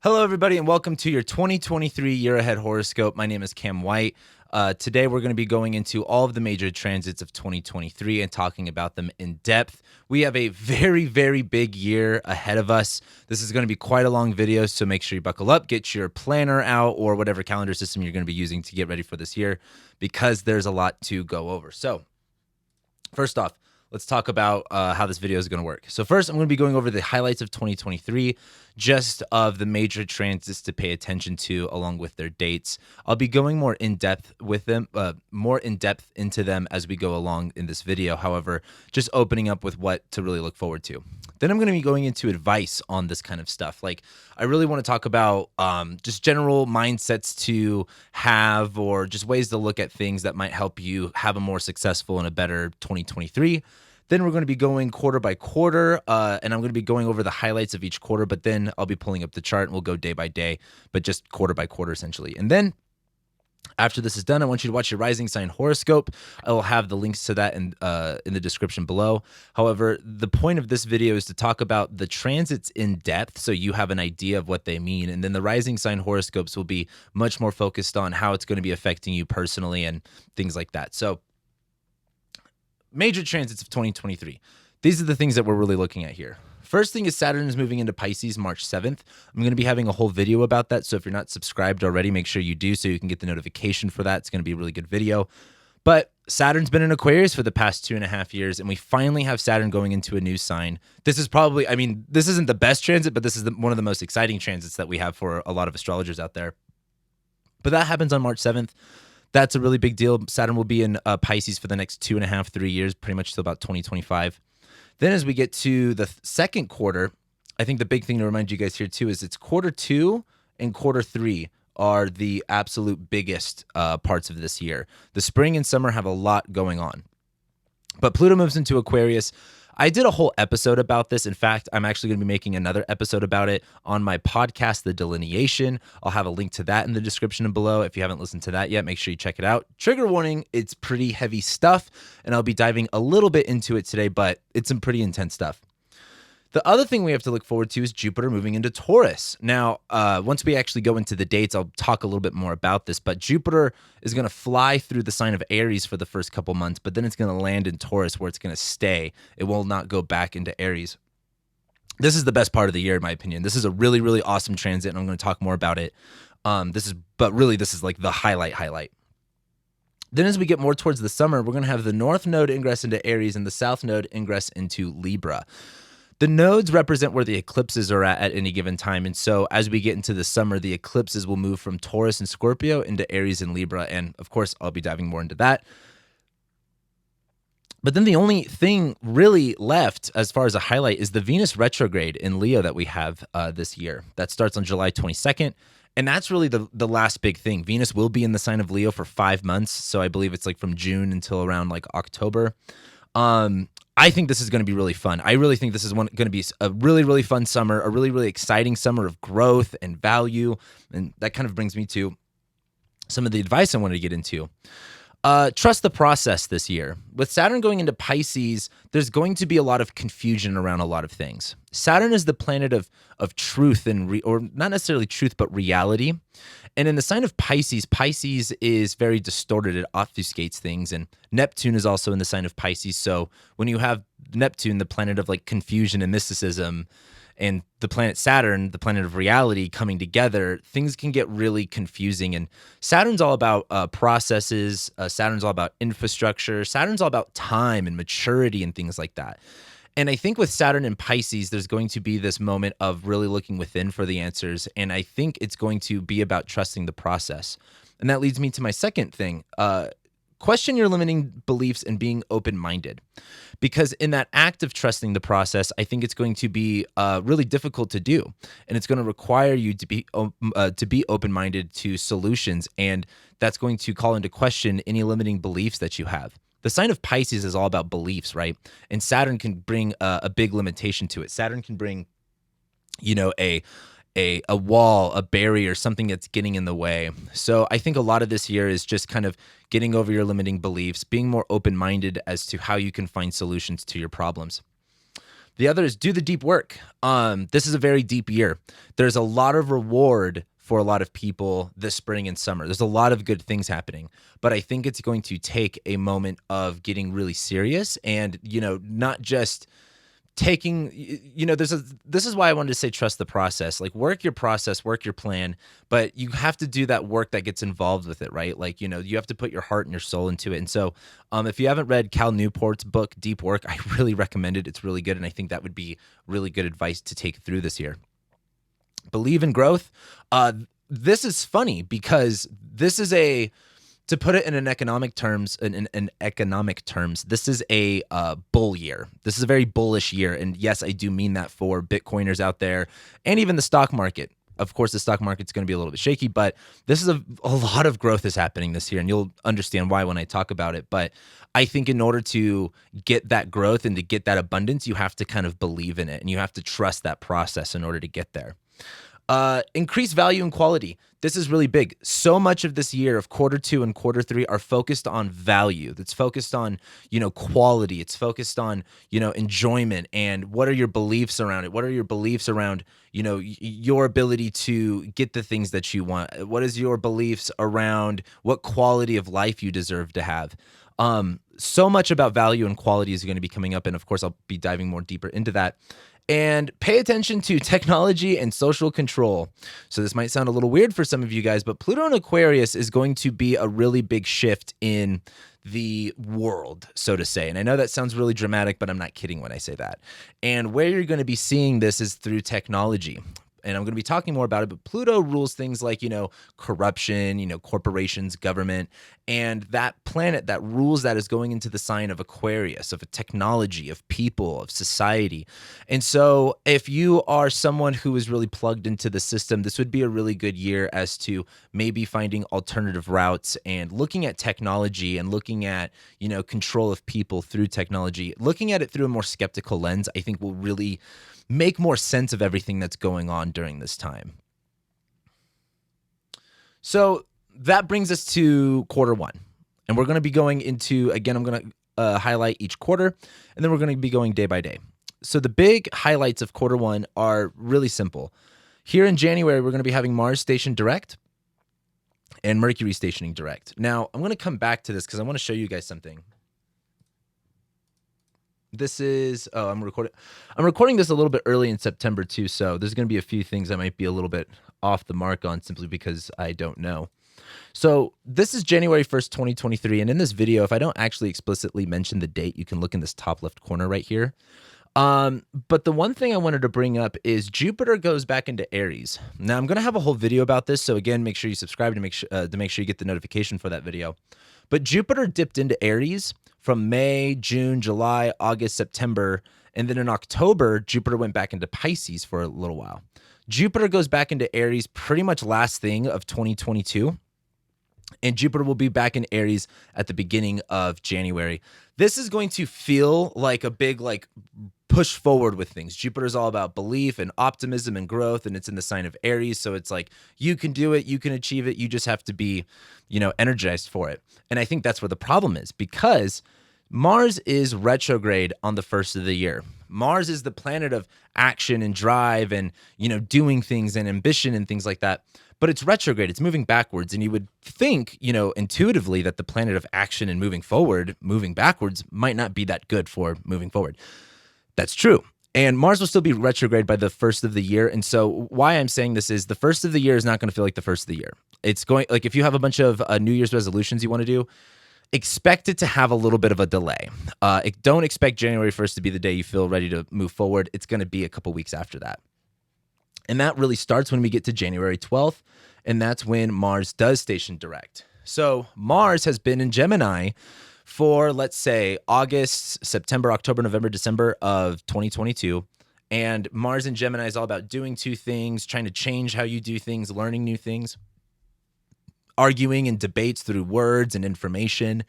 Hello, everybody, and welcome to your 2023 Year Ahead Horoscope. My name is Cam White. Today, we're going to be going into all of the major transits of 2023 and talking about them in depth. We have a very, very big year ahead of us. This is going to be quite a long video, so make sure you buckle up, get your planner out, or whatever calendar system you're going to be using to get ready for this year, because there's a lot to go over. So, first off, let's talk about how this video is going to work. So first, I'm going to be going over the highlights of 2023, just of the major transits to pay attention to along with their dates. I'll be going more in depth with them, into them as we go along in this video. However, just opening up with what to really look forward to. Then I'm going to be going into advice on this kind of stuff. Like, I really want to talk about just general mindsets to have, or just ways to look at things that might help you have a more successful and a better 2023. Then we're going to be going quarter by quarter, and I'm going to be going over the highlights of each quarter, but then I'll be pulling up the chart and we'll go day by day, but just quarter by quarter essentially. And then after this is done, I want you to watch your rising sign horoscope. I will have the links to that in the description below. However, the point of this video is to talk about the transits in depth so you have an idea of what they mean. And then the rising sign horoscopes will be much more focused on how it's going to be affecting you personally and things like that. So, major transits of 2023. These are the things that we're really looking at here. First thing is Saturn is moving into Pisces March 7th. I'm going to be having a whole video about that, so if you're not subscribed already, make sure you do so you can get the notification for that. It's going to be a really good video. But Saturn's been in Aquarius for the past 2.5 years, and we finally have Saturn going into a new sign. This is probably, this isn't the best transit, but this is one of the most exciting transits that we have for a lot of astrologers out there. But that happens on March 7th. That's a really big deal. Saturn will be in Pisces for the next 2.5, 3 years, pretty much till about 2025. Then as we get to the second quarter, I think the big thing to remind you guys here too is it's quarter 2 and quarter 3 are the absolute biggest parts of this year. The spring and summer have a lot going on. But Pluto moves into Aquarius. I did a whole episode about this. In fact, I'm actually going to be making another episode about it on my podcast, The Delineation. I'll have a link to that in the description below. If you haven't listened to that yet, make sure you check it out. Trigger warning, it's pretty heavy stuff, and I'll be diving a little bit into it today, but it's some pretty intense stuff. The other thing we have to look forward to is Jupiter moving into Taurus. Now, once we actually go into the dates, I'll talk a little bit more about this, but Jupiter is going to fly through the sign of Aries for the first couple months, but then it's going to land in Taurus where it's going to stay. It will not go back into Aries. This is the best part of the year, in my opinion. This is a really, really awesome transit, and I'm going to talk more about it. This is like the highlight. Then as we get more towards the summer, we're going to have the North Node ingress into Aries and the South Node ingress into Libra. The nodes represent where the eclipses are at any given time. And so as we get into the summer, the eclipses will move from Taurus and Scorpio into Aries and Libra. And of course, I'll be diving more into that. But then the only thing really left as far as a highlight is the Venus retrograde in Leo that we have this year. That starts on July 22nd. And that's really the last big thing. Venus will be in the sign of Leo for 5 months. So I believe it's like from June until around like October. I think this is going to be really fun. I really think this is going to be a really, really fun summer, a really, really exciting summer of growth and value. And that kind of brings me to some of the advice I wanted to get into. Trust the process this year. With Saturn going into Pisces, there's going to be a lot of confusion around a lot of things. Saturn is the planet of truth or not necessarily truth, but reality. And in the sign of Pisces, Pisces is very distorted. It obfuscates things. And Neptune is also in the sign of Pisces. So when you have Neptune, the planet of like confusion and mysticism, and the planet Saturn, the planet of reality, coming together, things can get really confusing. And Saturn's all about processes. Saturn's all about infrastructure. Saturn's all about time and maturity and things like that. And I think with Saturn and Pisces, there's going to be this moment of really looking within for the answers. And I think it's going to be about trusting the process. And that leads me to my second thing. Question your limiting beliefs and being open-minded. Because in that act of trusting the process, I think it's going to be really difficult to do. And it's going to require you to be open-minded to solutions. And that's going to call into question any limiting beliefs that you have. The sign of Pisces is all about beliefs, right? And Saturn can bring a big limitation to it. Saturn can bring, a wall, a barrier, something that's getting in the way. So I think a lot of this year is just kind of getting over your limiting beliefs, being more open-minded as to how you can find solutions to your problems. The other is do the deep work. This is a very deep year. There's a lot of reward for a lot of people this spring and summer. There's a lot of good things happening, but I think it's going to take a moment of getting really serious and, not just taking, this is why I wanted to say trust the process. Like, work your process, work your plan, but you have to do that work that gets involved with it, right? Like, you have to put your heart and your soul into it. And so if you haven't read Cal Newport's book, Deep Work, I really recommend it. It's really good. And I think that would be really good advice to take through this year. Believe in growth. This is funny because this is to put it in economic terms, this is a bull year. This is a very bullish year. And yes, I do mean that for Bitcoiners out there and even the stock market. Of course, the stock market's going to be a little bit shaky, but this is a lot of growth is happening this year, and you'll understand why when I talk about it. But I think in order to get that growth and to get that abundance, you have to kind of believe in it, and you have to trust that process in order to get there. Increase value and quality. This is really big. So much of this year of quarter 2 and quarter 3 are focused on value. That's focused on, quality. It's focused on, enjoyment, and what are your beliefs around it? What are your beliefs around, your ability to get the things that you want? What is your beliefs around what quality of life you deserve to have? So much about value and quality is going to be coming up. And of course, I'll be diving more deeper into that. And pay attention to technology and social control. So this might sound a little weird for some of you guys, but Pluto in Aquarius is going to be a really big shift in the world, so to say. And I know that sounds really dramatic, but I'm not kidding when I say that. And where you're going to be seeing this is through technology. And I'm going to be talking more about it, but Pluto rules things like, corruption, corporations, government, and that planet that rules that is going into the sign of Aquarius, of a technology, of people, of society. And so if you are someone who is really plugged into the system, this would be a really good year as to maybe finding alternative routes and looking at technology and looking at, control of people through technology. Looking at it through a more skeptical lens, I think will really make more sense of everything that's going on during this time. So that brings us to quarter 1. And we're going to be going into, again, I'm going to highlight each quarter, and then we're going to be going day by day. So the big highlights of quarter 1 are really simple. Here in January, we're going to be having Mars stationed direct and Mercury stationing direct. Now, I'm going to come back to this because I want to show you guys something. This is, I'm recording this a little bit early in September too, so there's going to be a few things I might be a little bit off the mark on simply because I don't know. So this is January 1st, 2023, and in this video, if I don't actually explicitly mention the date, you can look in this top left corner right here. But the one thing I wanted to bring up is Jupiter goes back into Aries. Now I'm going to have a whole video about this, so again, make sure you subscribe to make sure you get the notification for that video. But Jupiter dipped into Aries from May, June, July, August, September, and then in October, Jupiter went back into Pisces for a little while. Jupiter goes back into Aries pretty much last thing of 2022, and Jupiter will be back in Aries at the beginning of January. This is going to feel like a big push forward with things. Jupiter is all about belief and optimism and growth, and it's in the sign of Aries, so it's like you can do it, you can achieve it, you just have to be, energized for it. And I think that's where the problem is, because Mars is retrograde on the first of the year. Mars is the planet of action and drive and, doing things and ambition and things like that. But it's retrograde, it's moving backwards. And you would think, intuitively that the planet of action and moving forward, moving backwards might not be that good for moving forward. That's true. And Mars will still be retrograde by the first of the year. And so why I'm saying this is the first of the year is not going to feel like the first of the year. It's going, if you have a bunch of New Year's resolutions you want to do, expect it to have a little bit of a delay. Don't expect January 1st to be the day you feel ready to move forward. It's going to be a couple weeks after that. And that really starts when we get to January 12th, and that's when Mars does station direct. So Mars has been in Gemini for, let's say, August, September, October, November, December of 2022. And Mars in Gemini is all about doing two things, trying to change how you do things, learning new things, arguing and debates through words and information.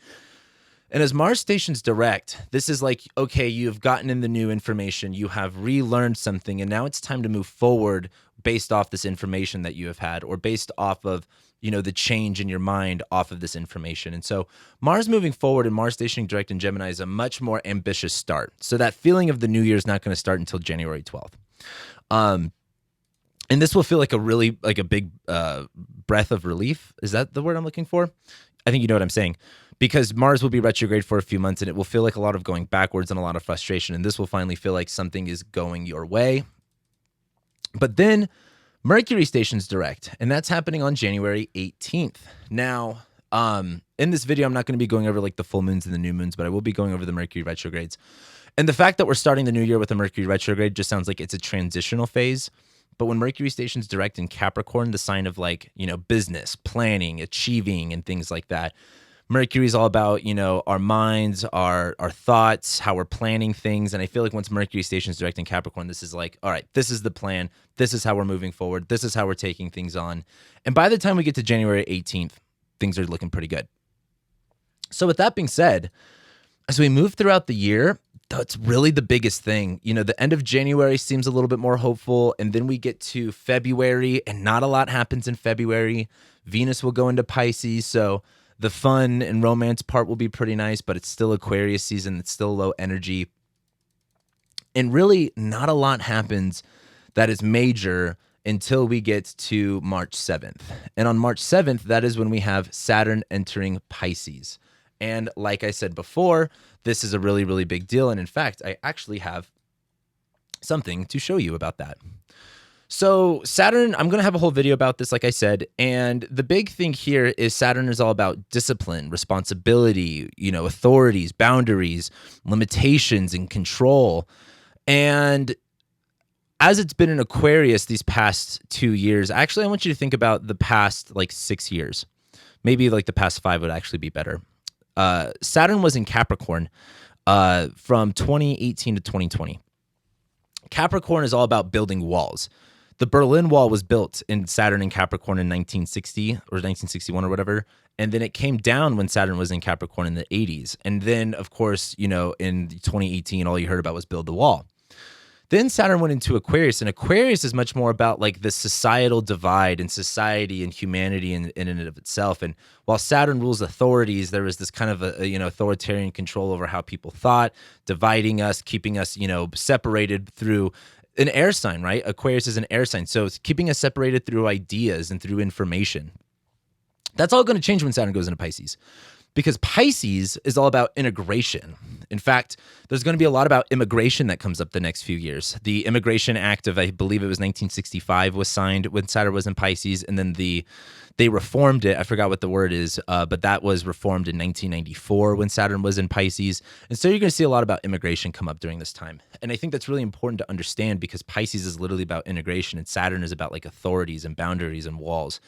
And as Mars stations direct, this is like, okay, you've gotten in the new information, you have relearned something, and now it's time to move forward based off this information that you have had, or based off of the change in your mind off of this information. And so Mars moving forward and Mars stationing direct in Gemini is a much more ambitious start. So that feeling of the new year is not going to start until January 12th. And this will feel like a big breath of relief. Is that the word I'm looking for? I think you know what I'm saying. Because Mars will be retrograde for a few months and it will feel like a lot of going backwards and a lot of frustration. And this will finally feel like something is going your way. But then Mercury stations direct, and that's happening on January 18th. Now, in this video, I'm not going to be going over like the full moons and the new moons, but I will be going over the Mercury retrogrades. And the fact that we're starting the new year with a Mercury retrograde just sounds like it's a transitional phase. But when Mercury stations direct in Capricorn, the sign of like, business, planning, achieving, and things like that, Mercury is all about, our minds, our thoughts, how we're planning things. And I feel like once Mercury stations direct in Capricorn, this is like, all right, this is the plan. This is how we're moving forward. This is how we're taking things on. And by the time we get to January 18th, things are looking pretty good. So with that being said, as we move throughout the year, that's really the biggest thing. The end of January seems a little bit more hopeful. And then we get to February and not a lot happens in February. Venus will go into Pisces. So the fun and romance part will be pretty nice, but it's still Aquarius season. It's still low energy. And really not a lot happens that is major until we get to March 7th. And on March 7th, that is when we have Saturn entering Pisces. And like I said before, this is a really, really big deal. And in fact, I actually have something to show you about that. So Saturn, I'm going to have a whole video about this, like I said, and the big thing here is Saturn is all about discipline, responsibility, authorities, boundaries, limitations, and control. And as it's been in Aquarius these past 2 years, actually, I want you to think about the past 6 years. Maybe like the past 5 would actually be better. Saturn was in Capricorn from 2018 to 2020. Capricorn is all about building walls. The Berlin Wall was built in Saturn and Capricorn in 1960 or 1961 or whatever. And then it came down when Saturn was in Capricorn in the 80s. And then, of course, in 2018, all you heard about was build the wall. Then Saturn went into Aquarius, and Aquarius is much more about like the societal divide and society and humanity in and of itself. And while Saturn rules authorities, there was this kind of authoritarian control over how people thought, dividing us, keeping us separated through an air sign, right? Aquarius is an air sign, so it's keeping us separated through ideas and through information. That's all going to change when Saturn goes into Pisces. Because Pisces is all about integration. In fact, there's going to be a lot about immigration that comes up the next few years. The Immigration Act of, I believe it was 1965, was signed when Saturn was in Pisces, and then they reformed it. I forgot what the word is, but that was reformed in 1994 when Saturn was in Pisces. And so you're going to see a lot about immigration come up during this time. And I think that's really important to understand because Pisces is literally about integration, and Saturn is about like authorities and boundaries and walls.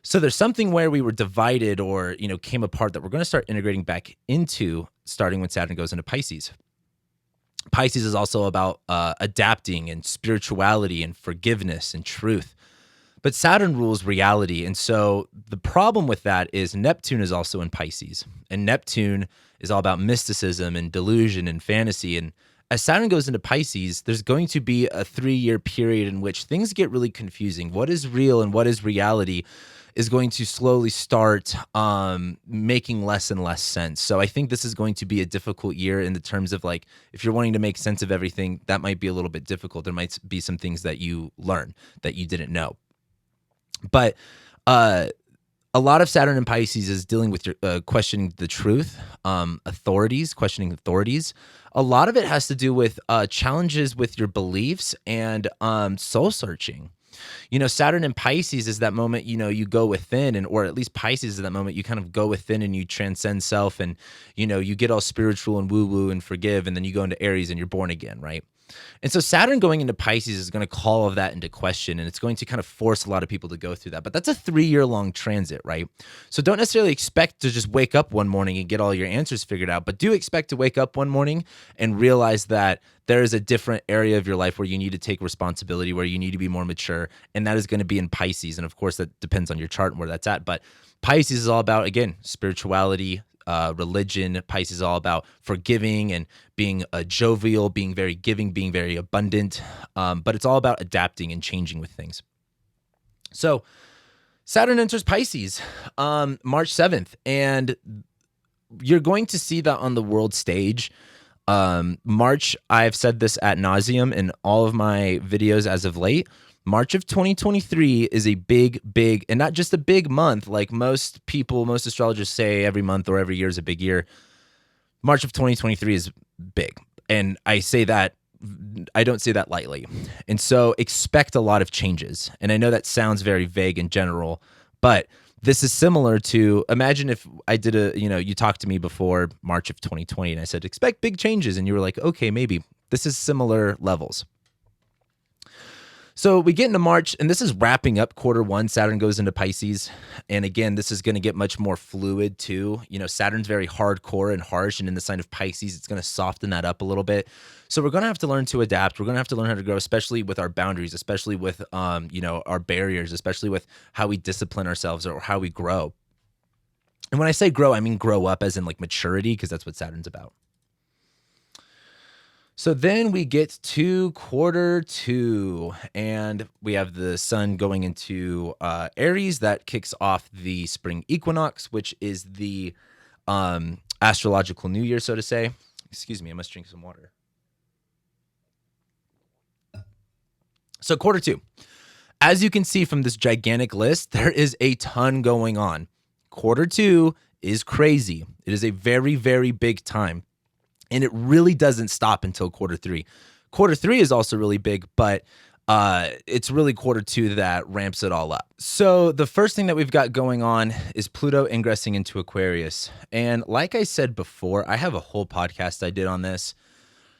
So there's something where we were divided or, came apart that we're going to start integrating back into starting when Saturn goes into Pisces. Pisces is also about adapting and spirituality and forgiveness and truth. But Saturn rules reality. And so the problem with that is Neptune is also in Pisces. And Neptune is all about mysticism and delusion and fantasy. And as Saturn goes into Pisces, there's going to be a 3-year period in which things get really confusing. What is real and what is reality is going to slowly start making less and less sense. So I think this is going to be a difficult year in the terms of like, if you're wanting to make sense of everything, that might be a little bit difficult. There might be some things that you learn that you didn't know. But a lot of Saturn in Pisces is dealing with your questioning the truth, questioning authorities. A lot of it has to do with challenges with your beliefs and soul searching. Saturn in Pisces is that moment, you go within, or at least Pisces is that moment you kind of go within and you transcend self and, you get all spiritual and woo-woo and forgive, and then you go into Aries and you're born again, right? And so Saturn going into Pisces is going to call all of that into question, and it's going to kind of force a lot of people to go through that. But that's a 3-year-long transit, right? So don't necessarily expect to just wake up one morning and get all your answers figured out, but do expect to wake up one morning and realize that there is a different area of your life where you need to take responsibility, where you need to be more mature, and that is going to be in Pisces. And of course, that depends on your chart and where that's at. But Pisces is all about, again, spirituality, religion. Pisces is all about forgiving and being jovial, being very giving, being very abundant. But it's all about adapting and changing with things. So Saturn enters Pisces March 7th, and you're going to see that on the world stage. March, I've said this ad nauseum in all of my videos as of late. March of 2023 is a big, and not just a big month like most people, most astrologers say every month or every year is a big year. March of 2023 is big. And I say that, I don't say that lightly. And so expect a lot of changes. And I know that sounds very vague in general, but this is similar to, imagine if I did you talked to me before March of 2020 and I said, expect big changes. And you were like, okay, maybe. This is similar levels. So we get into March, and this is wrapping up quarter one. Saturn goes into Pisces. And again, this is going to get much more fluid too. Saturn's very hardcore and harsh, and in the sign of Pisces, it's going to soften that up a little bit. So we're going to have to learn to adapt. We're going to have to learn how to grow, especially with our boundaries, especially with, our barriers, especially with how we discipline ourselves or how we grow. And when I say grow, I mean grow up as in like maturity, because that's what Saturn's about. So then we get to quarter two, and we have the sun going into Aries. That kicks off the spring equinox, which is the astrological new year, so to say. Excuse me, I must drink some water. So quarter two. As you can see from this gigantic list, there is a ton going on. Quarter two is crazy. It is a very, very big time. And it really doesn't stop until quarter three. Quarter three is also really big, but it's really quarter two that ramps it all up. So the first thing that we've got going on is Pluto ingressing into Aquarius. And like I said before, I have a whole podcast I did on this.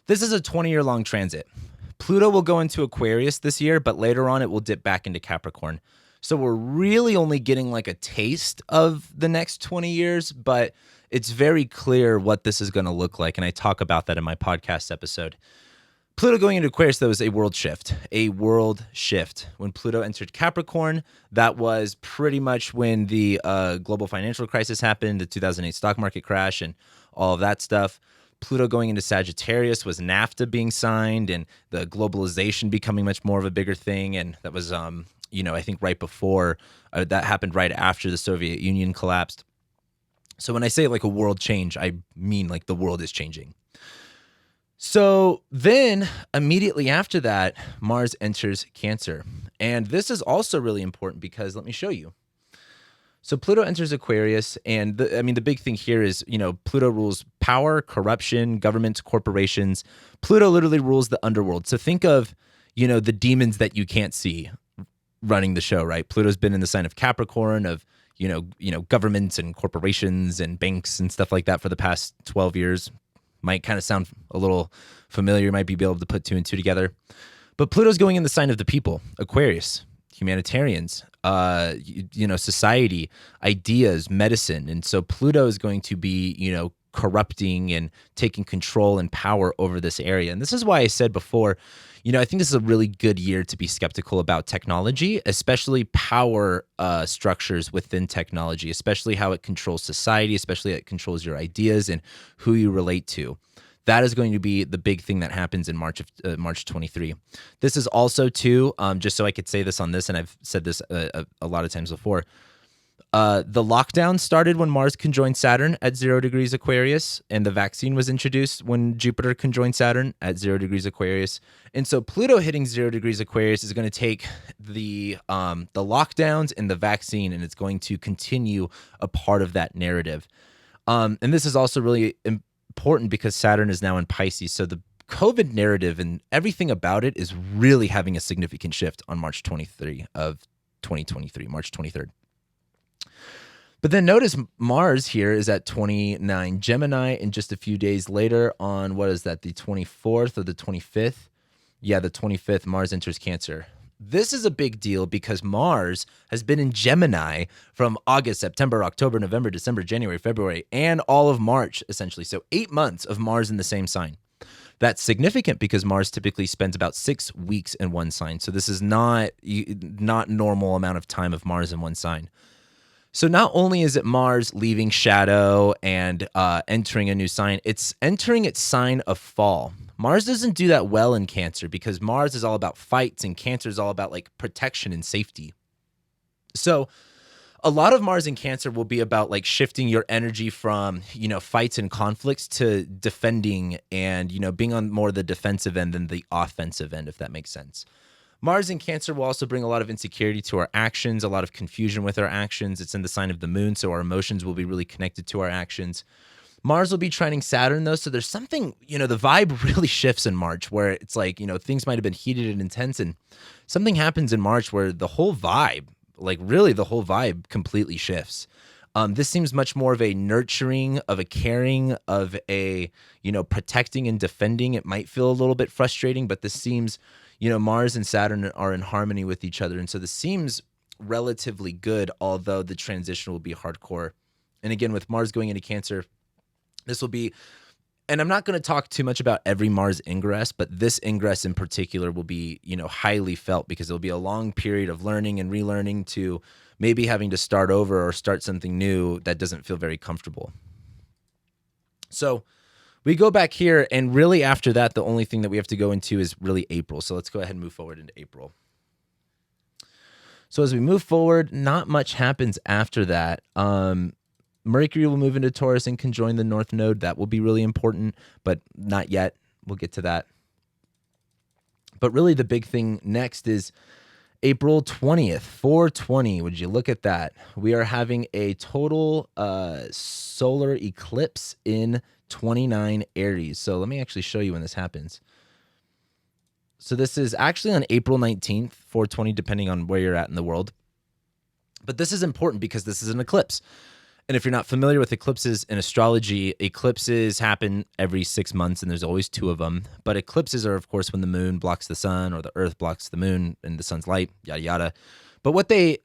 This is a 20-year-long transit. Pluto will go into Aquarius this year, but later on it will dip back into Capricorn. So we're really only getting like a taste of the next 20 years, but it's very clear what this is going to look like, and I talk about that in my podcast episode. Pluto going into Aquarius, though, is a world shift. A world shift. When Pluto entered Capricorn, that was pretty much when the global financial crisis happened, the 2008 stock market crash, and all of that stuff. Pluto going into Sagittarius was NAFTA being signed and the globalization becoming much more of a bigger thing, and that was, I think right before, that happened right after the Soviet Union collapsed. So when I say like a world change, I mean like the world is changing. So then immediately after that, Mars enters Cancer. And this is also really important because let me show you. So Pluto enters Aquarius, and the big thing here is, Pluto rules power, corruption, governments, corporations. Pluto literally rules the underworld. So think of, the demons that you can't see running the show, right? Pluto's been in the sign of Capricorn, of governments and corporations and banks and stuff like that for the past 12 years. Might kind of sound a little familiar. Might be able to put two and two together. But Pluto's going in the sign of the people, Aquarius, humanitarians, society, ideas, medicine. And so Pluto is going to be, corrupting and taking control and power over this area. And this is why I said before, I think this is a really good year to be skeptical about technology, especially power structures within technology, especially how it controls society, especially how it controls your ideas and who you relate to. That is going to be the big thing that happens in March 23. This is also too, just so I could say this on this, and I've said this a lot of times before, the lockdown started when Mars conjoined Saturn at 0 degrees Aquarius, and the vaccine was introduced when Jupiter conjoined Saturn at 0 degrees Aquarius. And so Pluto hitting 0 degrees Aquarius is going to take the lockdowns and the vaccine, and it's going to continue a part of that narrative. And this is also really important because Saturn is now in Pisces. So the COVID narrative and everything about it is really having a significant shift on March 23 of 2023, March 23rd. But then notice Mars here is at 29 Gemini, and just a few days later on, what is that, the 24th or the 25th? Yeah, the 25th, Mars enters Cancer. This is a big deal because Mars has been in Gemini from August, September, October, November, December, January, February, and all of March, essentially. So 8 months of Mars in the same sign. That's significant because Mars typically spends about 6 weeks in one sign. So this is not normal amount of time of Mars in one sign. So not only is it Mars leaving shadow and entering a new sign, it's entering its sign of fall. Mars doesn't do that well in Cancer because Mars is all about fights and Cancer is all about like protection and safety. So A lot of Mars in Cancer will be about like shifting your energy from, fights and conflicts to defending and, being on more the defensive end than the offensive end, if that makes sense. Mars in Cancer will also bring a lot of insecurity to our actions, a lot of confusion with our actions. It's in the sign of the moon, so our emotions will be really connected to our actions. Mars will be trining Saturn, though, so there's something, the vibe really shifts in March where it's like, things might have been heated and intense, and something happens in March where the whole vibe, like really the whole vibe completely shifts. This seems much more of a nurturing, of a caring, of a, protecting and defending. It might feel a little bit frustrating, but this seems, Mars and Saturn are in harmony with each other. And so this seems relatively good, although the transition will be hardcore. And again, with Mars going into Cancer, this will be, and I'm not going to talk too much about every Mars ingress, but this ingress in particular will be, highly felt because there'll be a long period of learning and relearning to maybe having to start over or start something new that doesn't feel very comfortable. So we go back here, and really after that, the only thing that we have to go into is really April. So let's go ahead and move forward into April. So as we move forward, not much happens after that. Mercury will move into Taurus and conjoin the North Node. That will be really important, but not yet. We'll get to that. But really the big thing next is April 20th, 420. Would you look at that? We are having a total solar eclipse in 29 Aries. So let me actually show you when this happens. So this is actually on April 19th, 420, depending on where you're at in the world. But this is important because this is an eclipse. And if you're not familiar with eclipses in astrology, eclipses happen every 6 months, and there's always 2 of them. But eclipses are, of course, when the moon blocks the sun or the earth blocks the moon and the sun's light, yada, yada. But what they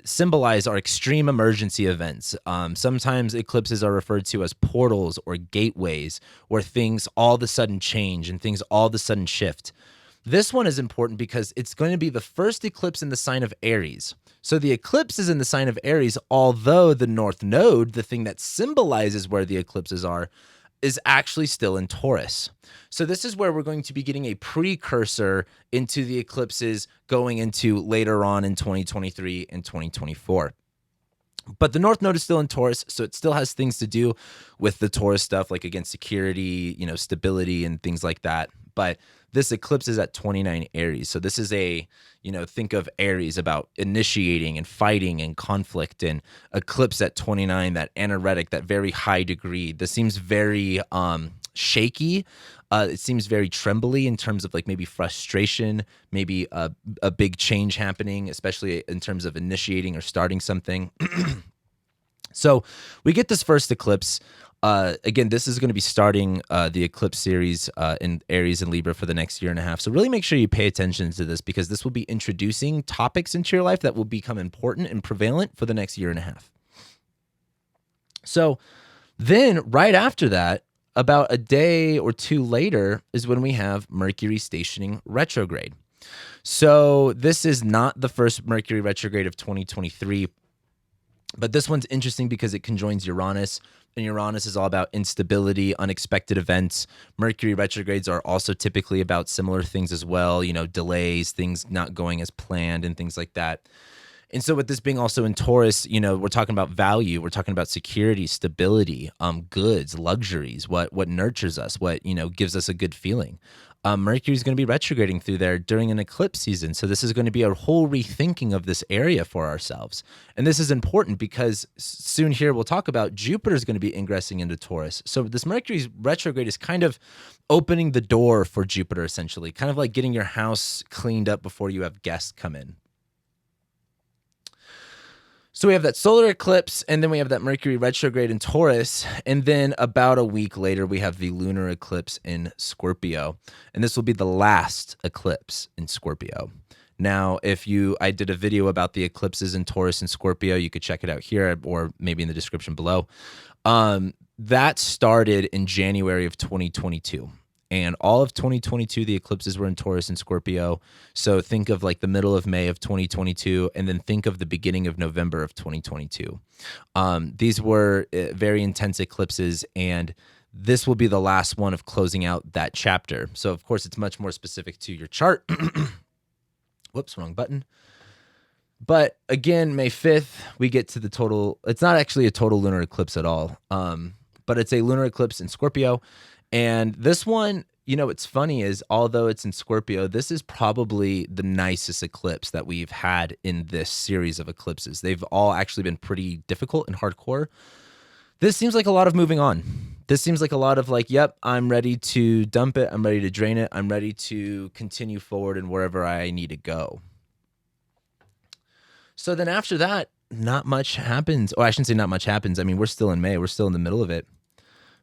symbolize are extreme emergency events. Sometimes eclipses are referred to as portals or gateways where things all of a sudden change and things all of a sudden shift. This one is important because it's going to be the first eclipse in the sign of Aries. So the eclipse is in the sign of Aries, although the North Node, the thing that symbolizes where the eclipses are, is actually still in Taurus. So this is where we're going to be getting a precursor into the eclipses going into later on in 2023 and 2024. But the North Node is still in Taurus, so it still has things to do with the Taurus stuff, like, again, security, stability and things like that. But this eclipse is at 29 Aries. So this is a, think of Aries about initiating and fighting and conflict, and eclipse at 29, that aneretic, that very high degree. This seems very shaky. It seems very trembly in terms of like maybe frustration, maybe a big change happening, especially in terms of initiating or starting something. So we get this first eclipse. Again, this is going to be starting the eclipse series in Aries and Libra for the next year and a half. So really make sure you pay attention to this because this will be introducing topics into your life that will become important and prevalent for the next year and a half. So then right after that, about a day or 2 later is when we have Mercury stationing retrograde. So this is not the first Mercury retrograde of 2023, but this one's interesting because it conjoins Uranus, and Uranus is all about instability, unexpected events. Mercury retrogrades are also typically about similar things as well, delays, things not going as planned and things like that. And so with this being also in Taurus, we're talking about value, we're talking about security, stability, goods, luxuries, what nurtures us, what, gives us a good feeling. Mercury is going to be retrograding through there during an eclipse season. So this is going to be a whole rethinking of this area for ourselves. And this is important because soon here we'll talk about Jupiter is going to be ingressing into Taurus. So this Mercury's retrograde is kind of opening the door for Jupiter, essentially, kind of like getting your house cleaned up before you have guests come in. So we have that solar eclipse, and then we have that Mercury retrograde in Taurus, and then about a week later, we have the lunar eclipse in Scorpio, and this will be the last eclipse in Scorpio. Now, I did a video about the eclipses in Taurus and Scorpio. You could check it out here or maybe in the description below. That started in January of 2022. And all of 2022, the eclipses were in Taurus and Scorpio. So think of like the middle of May of 2022, and then think of the beginning of November of 2022. These were very intense eclipses, and this will be the last one of closing out that chapter. So, of course, it's much more specific to your chart. Whoops, wrong button. But again, May 5th, we get to the total. It's not actually a total lunar eclipse at all, but it's a lunar eclipse in Scorpio. And this one, what's funny is although it's in Scorpio, this is probably the nicest eclipse that we've had in this series of eclipses. They've all actually been pretty difficult and hardcore. This seems like a lot of moving on. This seems like a lot of like, yep, I'm ready to dump it. I'm ready to drain it. I'm ready to continue forward and wherever I need to go. So then after that, not much happens. Oh, I shouldn't say not much happens. I mean, we're still in May. We're still in the middle of it.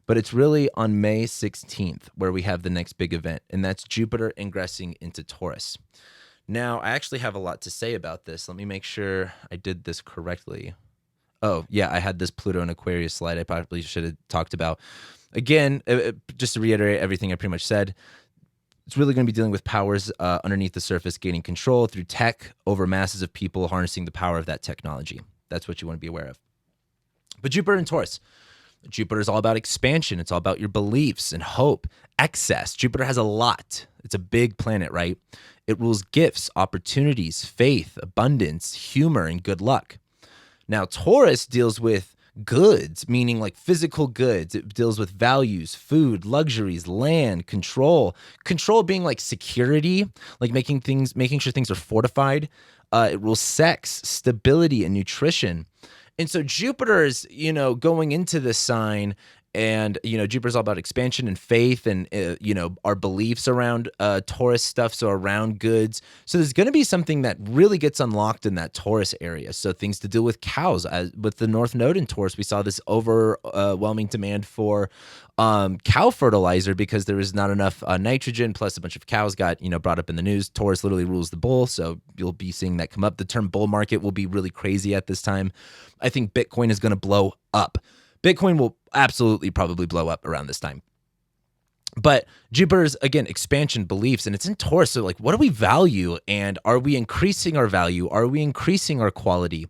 But it's really on May 16th where we have the next big event, and that's Jupiter ingressing into Taurus. Now, I actually have a lot to say about this. Let me make sure I did this correctly. Oh, yeah, I had this Pluto and Aquarius slide I probably should have talked about. Again, just to reiterate everything I pretty much said, it's really going to be dealing with powers underneath the surface, gaining control through tech over masses of people, harnessing the power of that technology. That's what you want to be aware of. But Jupiter and Taurus. Jupiter is all about expansion. It's all about your beliefs and hope, excess. Jupiter has a lot. It's a big planet, right? It rules gifts, opportunities, faith, abundance, humor, and good luck. Now, Taurus deals with goods, meaning like physical goods. It deals with values, food, luxuries, land, control. Control being like security, like making sure things are fortified. It rules sex, stability, and nutrition. And so Jupiter is, going into this sign, and, Jupiter's all about expansion and faith and, our beliefs around Taurus stuff, so around goods. So there's going to be something that really gets unlocked in that Taurus area. So things to do with cows. With the North Node in Taurus, we saw this overwhelming demand for cow fertilizer because there was not enough nitrogen, plus a bunch of cows got, brought up in the news. Taurus literally rules the bull, so you'll be seeing that come up. The term bull market will be really crazy at this time. I think Bitcoin is going to blow up. Bitcoin will absolutely probably blow up around this time. But Jupiter's, again, expansion, beliefs, and it's in Taurus. So, like, what do we value? And are we increasing our value? Are we increasing our quality?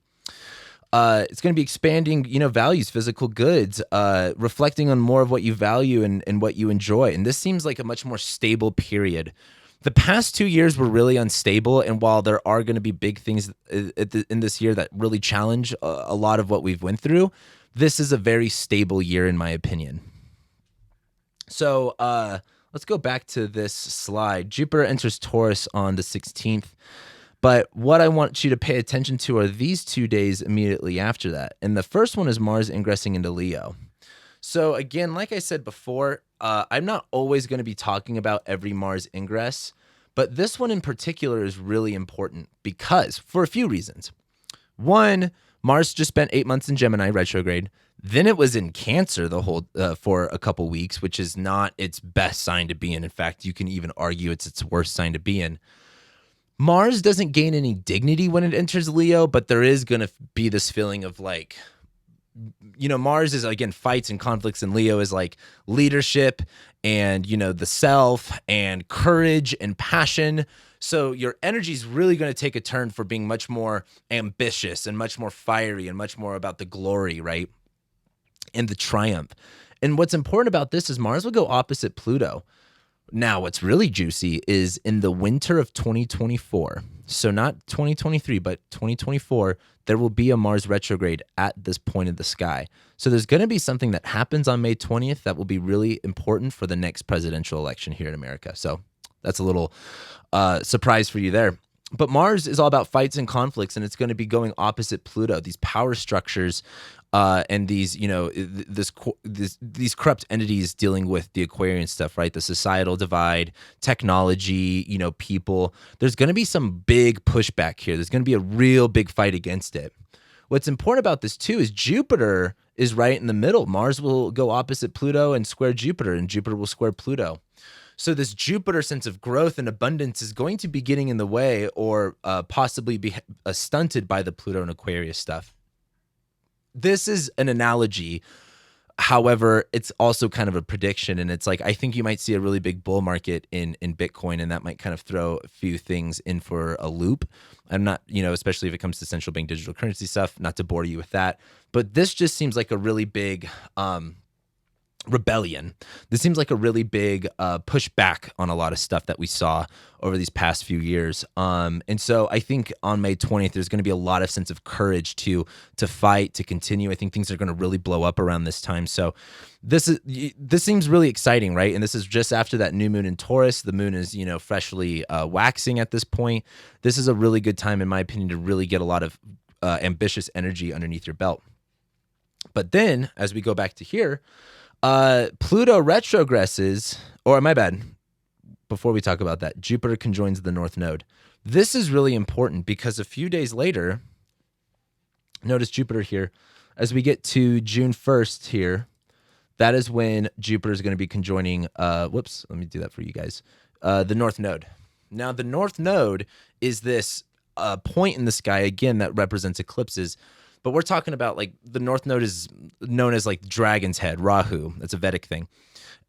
It's going to be expanding, values, physical goods, reflecting on more of what you value and what you enjoy. And this seems like a much more stable period. The past 2 years were really unstable, and while there are going to be big things in this year that really challenge a lot of what we've went through, this is a very stable year in my opinion. So let's go back to this slide. Jupiter enters Taurus on the 16th, but what I want you to pay attention to are these 2 days immediately after that. And the first one is Mars ingressing into Leo. So again, like I said before, I'm not always going to be talking about every Mars ingress, but this one in particular is really important because for a few reasons. One, Mars just spent 8 months in Gemini retrograde. Then it was in Cancer the whole for a couple weeks, which is not its best sign to be in. In fact, you can even argue it's its worst sign to be in. Mars doesn't gain any dignity when it enters Leo, but there is going to be this feeling of like, Mars is, again, fights and conflicts, and Leo is like leadership and, the self and courage and passion. So your energy is really going to take a turn for being much more ambitious and much more fiery and much more about the glory, right? And the triumph. And what's important about this is Mars will go opposite Pluto. Now, what's really juicy is in the winter of 2024, so not 2023, but 2024, there will be a Mars retrograde at this point of the sky. So there's going to be something that happens on May 20th that will be really important for the next presidential election here in America. So that's a little surprise for you there. But Mars is all about fights and conflicts, and it's going to be going opposite Pluto. These power structures and these, these corrupt entities dealing with the Aquarian stuff, right? The societal divide, technology, people. There's going to be some big pushback here. There's going to be a real big fight against it. What's important about this, too, is Jupiter is right in the middle. Mars will go opposite Pluto and square Jupiter, and Jupiter will square Pluto. So this Jupiter sense of growth and abundance is going to be getting in the way or possibly be stunted by the Pluto and Aquarius stuff. This is an analogy. However, it's also kind of a prediction. And it's like, I think you might see a really big bull market in Bitcoin, and that might kind of throw a few things in for a loop. I'm not, especially if it comes to central bank digital currency stuff, not to bore you with that. But this just seems like a really big rebellion. This seems like a really big pushback on a lot of stuff that we saw over these past few years. And so I think on May 20th, there's going to be a lot of sense of courage to fight, to continue. I think things are going to really blow up around this time. So this seems really exciting, right? And this is just after that new moon in Taurus. The moon is, freshly waxing at this point. This is a really good time, in my opinion, to really get a lot of ambitious energy underneath your belt. But then, as we go back to here, Pluto retrogresses, or my bad, before we talk about that, Jupiter conjoins the North Node. This is really important because a few days later, notice Jupiter here, as we get to June 1st here, that is when Jupiter is going to be conjoining, let me do that for you guys, the North Node. Now, the North Node is this point in the sky, again, that represents eclipses. But we're talking about, like, the North Node is known as, like, Dragon's Head, Rahu. That's a Vedic thing.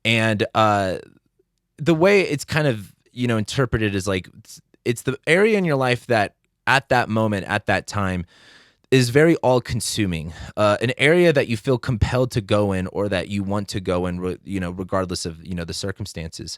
And the way it's kind of, interpreted is, like, it's the area in your life that at that moment, at that time, is very all-consuming. An area that you feel compelled to go in or that you want to go in, regardless of, the circumstances.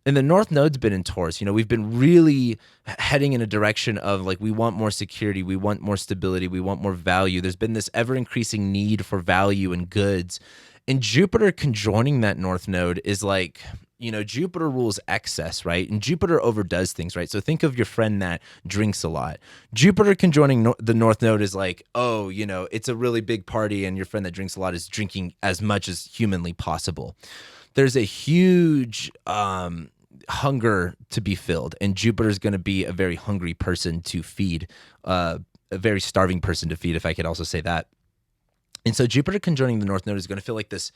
And the North Node's been in Taurus. We've been really heading in a direction of, like, we want more security, we want more stability, we want more value. There's been this ever-increasing need for value and goods. And Jupiter conjoining that North Node is like, Jupiter rules excess, right? And Jupiter overdoes things, right? So think of your friend that drinks a lot. Jupiter conjoining the North Node is like, oh, it's a really big party and your friend that drinks a lot is drinking as much as humanly possible. There's a huge hunger to be filled, and Jupiter is going to be a very hungry person to feed, a very starving person to feed, if I could also say that. And so Jupiter conjoining the North Node is going to feel like this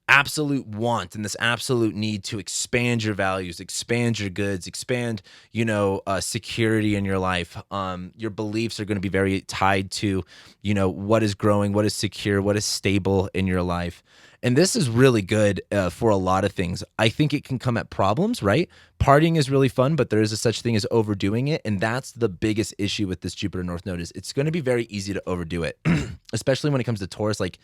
absolute want and this absolute need to expand your values, expand your goods, expand, security in your life. Your beliefs are going to be very tied to, what is growing, what is secure, what is stable in your life. And this is really good for a lot of things. I think it can come at problems, right? Partying is really fun, but there is a such thing as overdoing it. And that's the biggest issue with this Jupiter North Node is it's going to be very easy to overdo it, especially when it comes to Taurus, like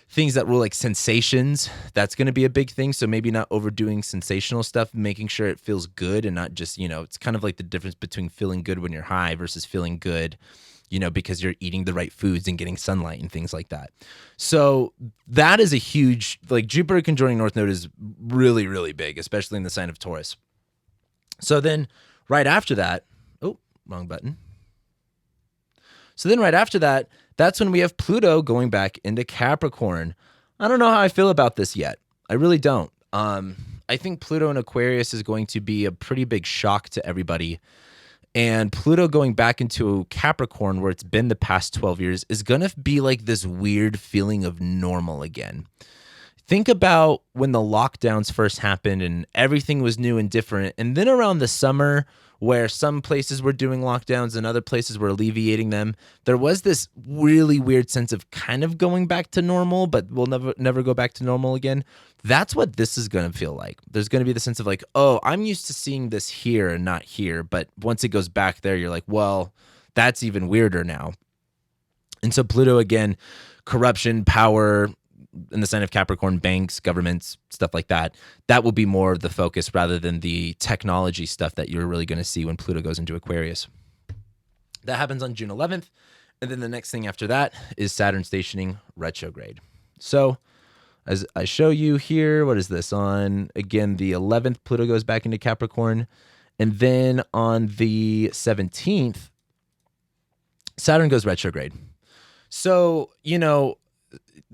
things that rule like sensations. That's going to be a big thing. So maybe not overdoing sensational stuff, making sure it feels good and not just, it's kind of like the difference between feeling good when you're high versus feeling good because you're eating the right foods and getting sunlight and things like that. So that is a huge, like Jupiter conjoining North Node is really, really big, especially in the sign of Taurus. So then right after that, wrong button. So then right after that, that's when we have Pluto going back into Capricorn. I don't know how I feel about this yet. I really don't. I think Pluto in Aquarius is going to be a pretty big shock to everybody. And Pluto going back into Capricorn, where it's been the past 12 years, is going to be like this weird feeling of normal again. Think about when the lockdowns first happened and everything was new and different. And then around the summer, where some places were doing lockdowns and other places were alleviating them, there was this really weird sense of kind of going back to normal, but we'll never go back to normal again. That's what this is going to feel like. There's going to be the sense of like, oh, I'm used to seeing this here and not here. But once it goes back there, you're like, well, that's even weirder now. And so Pluto, again, corruption, power, in the sign of Capricorn, banks, governments, stuff like that, that will be more the focus rather than the technology stuff that you're really going to see when Pluto goes into Aquarius. That happens on June 11th. And then the next thing after that is Saturn stationing retrograde. So as I show you here, what is this? On, again, the 11th, Pluto goes back into Capricorn. And then on the 17th, Saturn goes retrograde. So,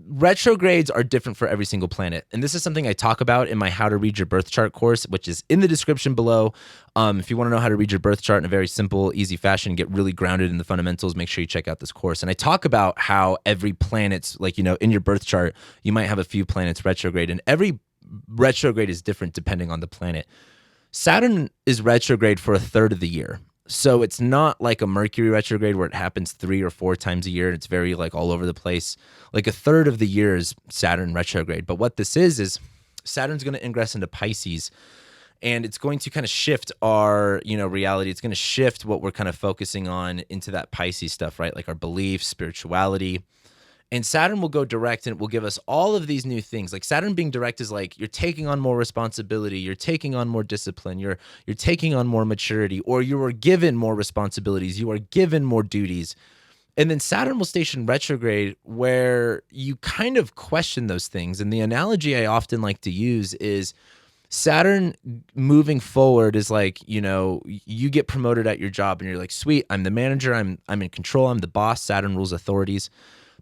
retrogrades are different for every single planet. And this is something I talk about in my How to Read Your Birth Chart course, which is in the description below. If you want to know how to read your birth chart in a very simple, easy fashion, get really grounded in the fundamentals, make sure you check out this course. And I talk about how every planet's, like, in your birth chart, you might have a few planets retrograde, and every retrograde is different depending on the planet. Saturn is retrograde for a third of the year. So it's not like a Mercury retrograde where it happens 3 or 4 times a year and it's very like all over the place. Like a third of the year is Saturn retrograde. But what this is Saturn's going to ingress into Pisces, and it's going to kind of shift our, reality. It's going to shift what we're kind of focusing on into that Pisces stuff, right? Like our beliefs, spirituality. And Saturn will go direct and it will give us all of these new things. Like Saturn being direct is like you're taking on more responsibility, you're taking on more discipline, you're taking on more maturity, or you are given more responsibilities, you are given more duties. And then Saturn will station retrograde where you kind of question those things. And the analogy I often like to use is Saturn moving forward is like, you get promoted at your job and you're like, sweet, I'm the manager, I'm in control, I'm the boss, Saturn rules authorities.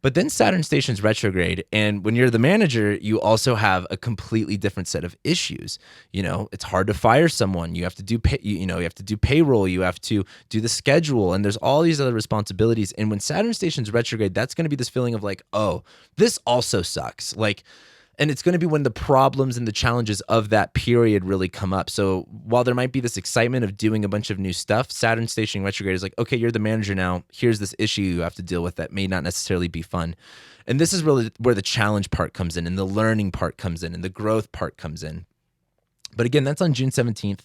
But then Saturn stations retrograde, and when you're the manager, you also have a completely different set of issues. It's hard to fire someone. You have to do you have to do payroll. You have to do the schedule, and there's all these other responsibilities. And when Saturn stations retrograde, that's going to be this feeling of like, oh, this also sucks. And it's going to be when the problems and the challenges of that period really come up. So while there might be this excitement of doing a bunch of new stuff, Saturn stationing retrograde is like, okay, you're the manager now. Here's this issue you have to deal with that may not necessarily be fun. And this is really where the challenge part comes in, and the learning part comes in, and the growth part comes in. But again, that's on June 17th.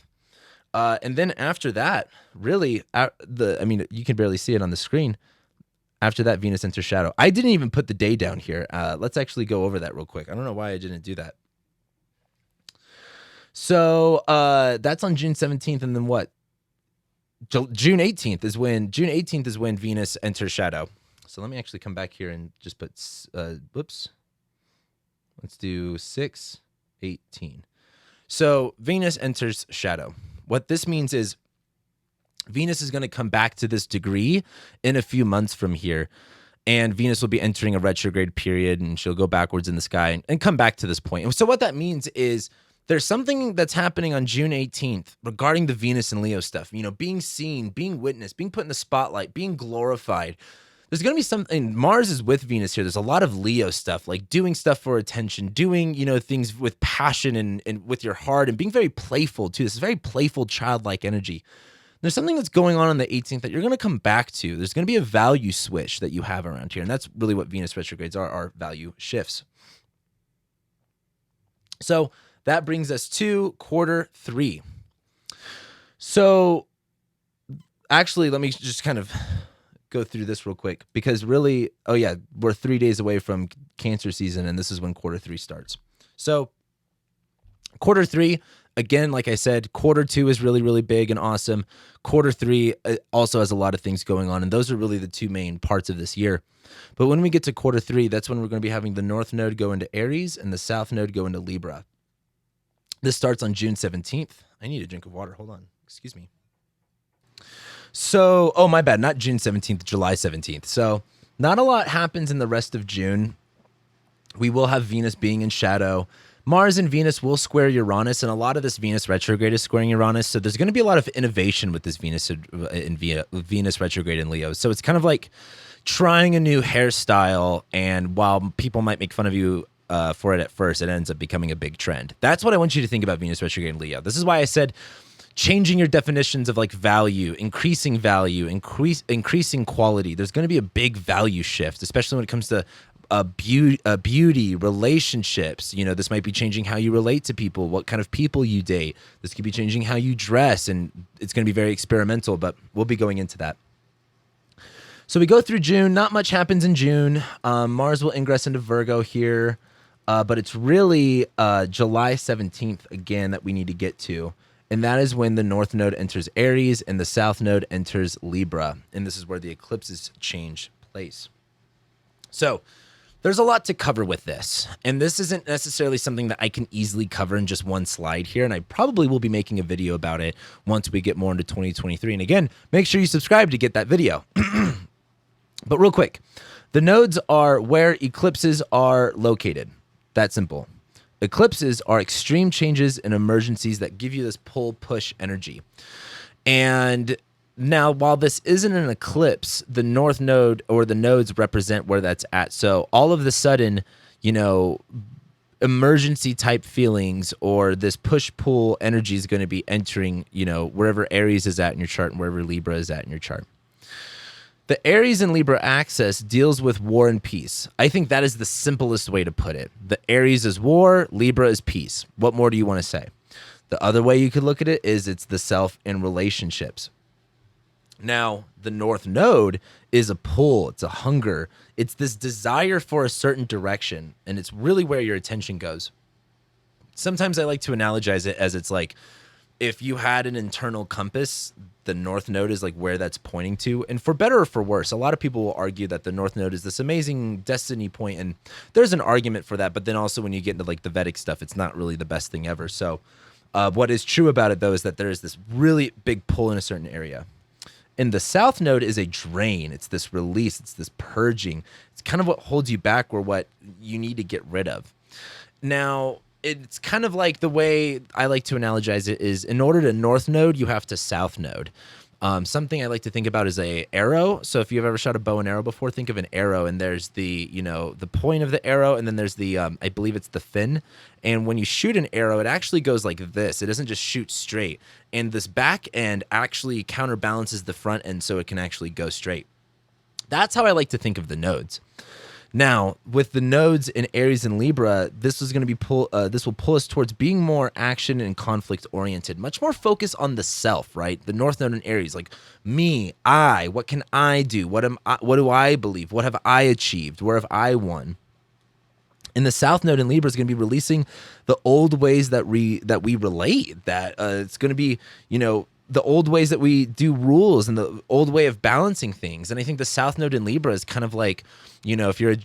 And then after that, really, you can barely see it on the screen. After that, Venus enters shadow. I didn't even put the day down here. Let's actually go over that real quick. I don't know why I didn't do that. So that's on June 17th, and then what? June 18th is when Venus enters shadow. So let me actually come back here and just put whoops. Let's do 6/18. So Venus enters shadow. What this means is Venus is going to come back to this degree in a few months from here, and Venus will be entering a retrograde period, and she'll go backwards in the sky and come back to this point. And so what that means is there's something that's happening on June 18th regarding the Venus and Leo stuff, being seen, being witnessed, being put in the spotlight, being glorified. There's going to be something. Mars is with Venus here. There's a lot of Leo stuff, like doing stuff for attention, doing, things with passion and with your heart, and being very playful too. This is very playful, childlike energy. There's something that's going on the 18th that you're going to come back to. There's going to be a value switch that you have around here. And that's really what Venus retrogrades are value shifts. So that brings us to quarter 3. So actually, let me just kind of go through this real quick, because really, we're 3 days away from Cancer season, and this is when quarter 3 starts. So quarter 3, again, like I said, quarter 2 is really, really big and awesome. Quarter 3 also has a lot of things going on, and those are really the two main parts of this year. But when we get to quarter 3, that's when we're going to be having the North Node go into Aries and the South Node go into Libra. This starts on June 17th. I need a drink of water. Hold on. Excuse me. So, my bad. Not June 17th, July 17th. So not a lot happens in the rest of June. We will have Venus being in shadow. Mars and Venus will square Uranus, and a lot of this Venus retrograde is squaring Uranus. So there's going to be a lot of innovation with this Venus retrograde in Leo. So it's kind of like trying a new hairstyle, and while people might make fun of you for it at first, it ends up becoming a big trend. That's what I want you to think about Venus retrograde in Leo. This is why I said changing your definitions of like value, increasing quality. There's going to be a big value shift, especially when it comes to beauty, relationships. This might be changing how you relate to people, what kind of people you date. This could be changing how you dress, and it's going to be very experimental, but we'll be going into that. So we go through June. Not much happens in June. Mars will ingress into Virgo here, but it's really July 17th again that we need to get to. And that is when the North Node enters Aries and the South Node enters Libra. And this is where the eclipses change place. So there's a lot to cover with this. And this isn't necessarily something that I can easily cover in just one slide here. And I probably will be making a video about it once we get more into 2023. And again, make sure you subscribe to get that video. But real quick, the nodes are where eclipses are located. That simple. Eclipses are extreme changes and emergencies that give you this pull-push energy. And now, while this isn't an eclipse, the North Node or the nodes represent where that's at. So all of a sudden, emergency type feelings or this push-pull energy is going to be entering, wherever Aries is at in your chart and wherever Libra is at in your chart. The Aries and Libra axis deals with war and peace. I think that is the simplest way to put it. The Aries is war, Libra is peace. What more do you want to say? The other way you could look at it is it's the self and relationships. Now, the North Node is a pull, it's a hunger, it's this desire for a certain direction, and it's really where your attention goes. Sometimes I like to analogize it as it's like if you had an internal compass, the North Node is like where that's pointing to. And for better or for worse, a lot of people will argue that the North Node is this amazing destiny point, and there's an argument for that. But then also when you get into like the Vedic stuff, it's not really the best thing ever. So what is true about it, though, is that there is this really big pull in a certain area. And the South Node is a drain. It's this release. It's this purging. It's kind of what holds you back or what you need to get rid of. Now, it's kind of like the way I like to analogize it is in order to North Node, you have to South Node. Something I like to think about is a arrow. So if you've ever shot a bow and arrow before, think of an arrow, and there's the, the point of the arrow, and then there's the, I believe it's the fin. And when you shoot an arrow, it actually goes like this. It doesn't just shoot straight. And this back end actually counterbalances the front end so it can actually go straight. That's how I like to think of the nodes. Now, with the nodes in Aries and Libra, this is going to be this will pull us towards being more action and conflict oriented, much more focus on the self, right? The North Node in Aries, like me, I, what can I do? What do I believe? What have I achieved? Where have I won? And the South Node in Libra is going to be releasing the old ways that we relate. That it's going to be, the old ways that we do rules and the old way of balancing things. And I think the South Node in Libra is kind of like, if you're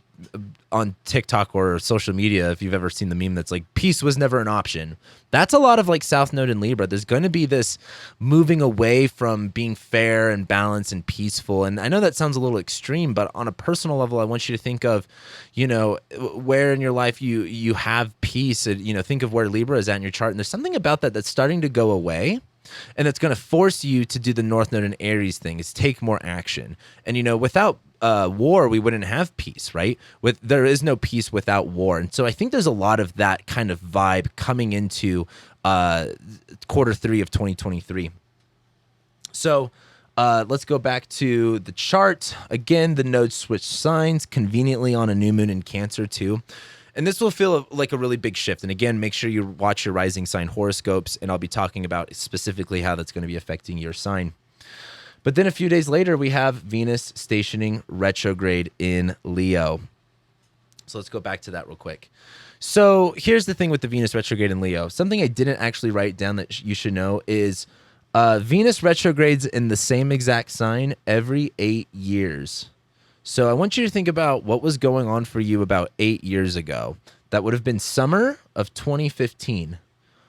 on TikTok or social media, if you've ever seen the meme that's like, peace was never an option. That's a lot of like South Node in Libra. There's going to be this moving away from being fair and balanced and peaceful. And I know that sounds a little extreme, but on a personal level, I want you to think of, where in your life you have peace. And, think of where Libra is at in your chart. And there's something about that that's starting to go away. And it's going to force you to do the North Node in Aries thing, is take more action. And, without war, we wouldn't have peace, right? There is no peace without war. And so I think there's a lot of that kind of vibe coming into quarter 3 of 2023. So let's go back to the chart. Again, the nodes switch signs conveniently on a new moon in Cancer too. And this will feel like a really big shift. And again, make sure you watch your rising sign horoscopes, and I'll be talking about specifically how that's going to be affecting your sign. But then a few days later, we have Venus stationing retrograde in Leo. So let's go back to that real quick. So here's the thing with the Venus retrograde in Leo. Something I didn't actually write down that you should know is Venus retrogrades in the same exact sign every 8 years. So I want you to think about what was going on for you about 8 years ago. That would have been summer of 2015.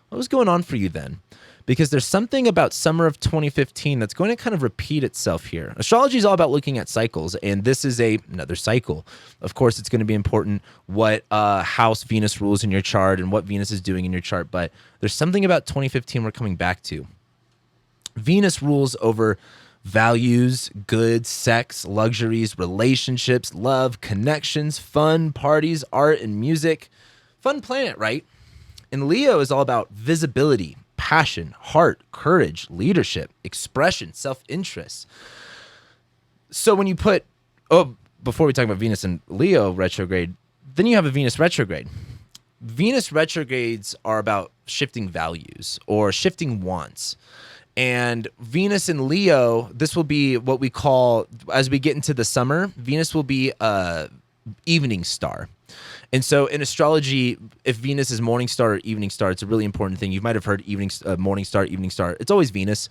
What was going on for you then? Because there's something about summer of 2015 that's going to kind of repeat itself here. Astrology is all about looking at cycles, and this is another cycle. Of course, it's going to be important what house Venus rules in your chart and what Venus is doing in your chart, but there's something about 2015 we're coming back to. Venus rules over values, goods, sex, luxuries, relationships, love, connections, fun, parties, art, and music. Fun planet, right? And Leo is all about visibility, passion, heart, courage, leadership, expression, self-interest. So when you before we talk about Venus and Leo retrograde, then you have a Venus retrograde. Venus retrogrades are about shifting values or shifting wants. And Venus in Leo, this will be what we call, as we get into the summer, Venus will be a evening star. And so in astrology, if Venus is morning star or evening star, it's a really important thing. You might have heard morning star, evening star. It's always Venus.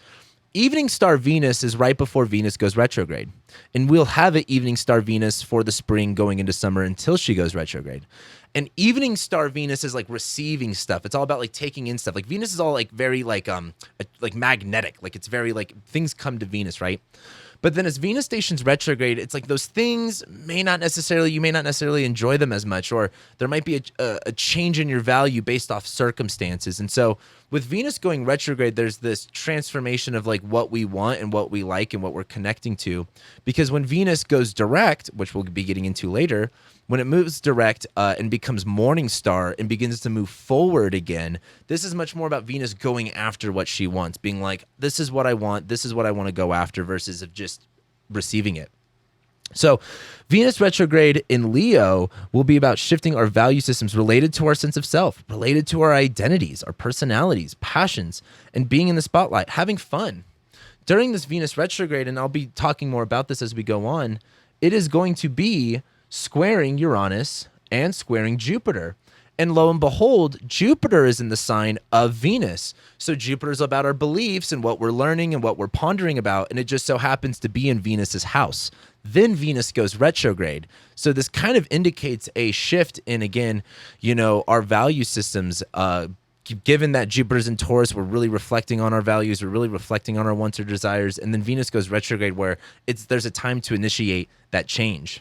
Evening star Venus is right before Venus goes retrograde. And we'll have an evening star Venus for the spring going into summer until she goes retrograde. And evening star Venus is like receiving stuff. It's all about like taking in stuff. Like Venus is all like very like magnetic. Like it's very like things come to Venus, right? But then as Venus stations retrograde, it's like those things you may not necessarily enjoy them as much, or there might be a change in your value based off circumstances. And so with Venus going retrograde, there's this transformation of like what we want and what we like and what we're connecting to. Because when Venus goes direct, which we'll be getting into later, when it moves direct and becomes morning star and begins to move forward again, this is much more about Venus going after what she wants, being like, this is what I want, this is what I want to go after, versus of just receiving it. So Venus retrograde in Leo will be about shifting our value systems related to our sense of self, related to our identities, our personalities, passions, and being in the spotlight, having fun. during this Venus retrograde, and I'll be talking more about this as we go on, it is going to be squaring Uranus and squaring Jupiter. And lo and behold, Jupiter is in the sign of Venus. So Jupiter is about our beliefs and what we're learning and what we're pondering about. And it just so happens to be in Venus's house. Then Venus goes retrograde. So this kind of indicates a shift in, again, our value systems. Given that Jupiter's in Taurus, we're really reflecting on our values. We're really reflecting on our wants or desires. And then Venus goes retrograde where there's a time to initiate that change.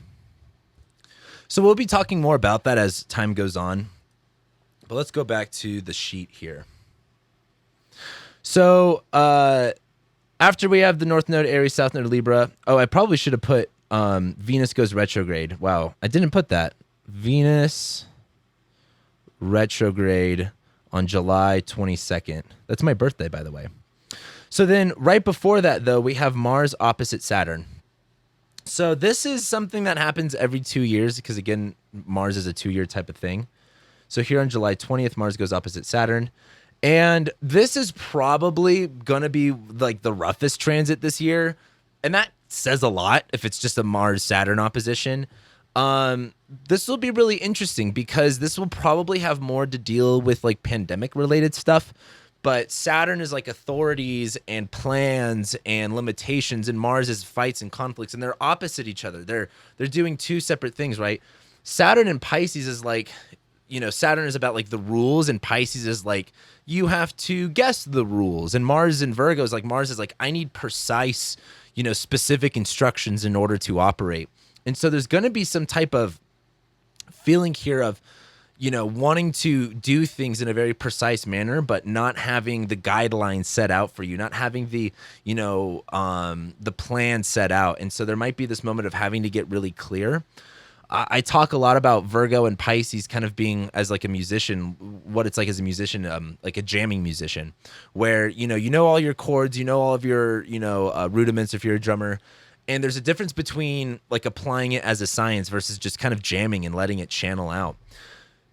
So we'll be talking more about that as time goes on. But let's go back to the sheet here. So after we have the North Node, Aries, South Node, Libra. Oh, I probably should have put Venus goes retrograde. Wow, I didn't put that. Venus retrograde on July 22nd. That's my birthday, by the way. So then right before that, though, we have Mars opposite Saturn. So this is something that happens every 2 years because, again, Mars is a 2-year type of thing. So here on July 20th, Mars goes opposite Saturn. And this is probably going to be like the roughest transit this year. And that says a lot if it's just a Mars-Saturn opposition. This will be really interesting because this will probably have more to deal with like pandemic-related stuff. But Saturn is like authorities and plans and limitations, and Mars is fights and conflicts, and they're opposite each other. They're doing two separate things, right? Saturn in Pisces is like, Saturn is about like the rules, and Pisces is like, you have to guess the rules. And Mars in Virgo is like, Mars is like, I need precise, specific instructions in order to operate. And so there's going to be some type of feeling here of, wanting to do things in a very precise manner, but not having the guidelines set out for you, not having the, the plan set out. And so there might be this moment of having to get really clear. I talk a lot about Virgo and Pisces kind of being as like a musician, what it's like as a musician, like a jamming musician, where, all your chords, all of your, rudiments if you're a drummer. And there's a difference between like applying it as a science versus just kind of jamming and letting it channel out.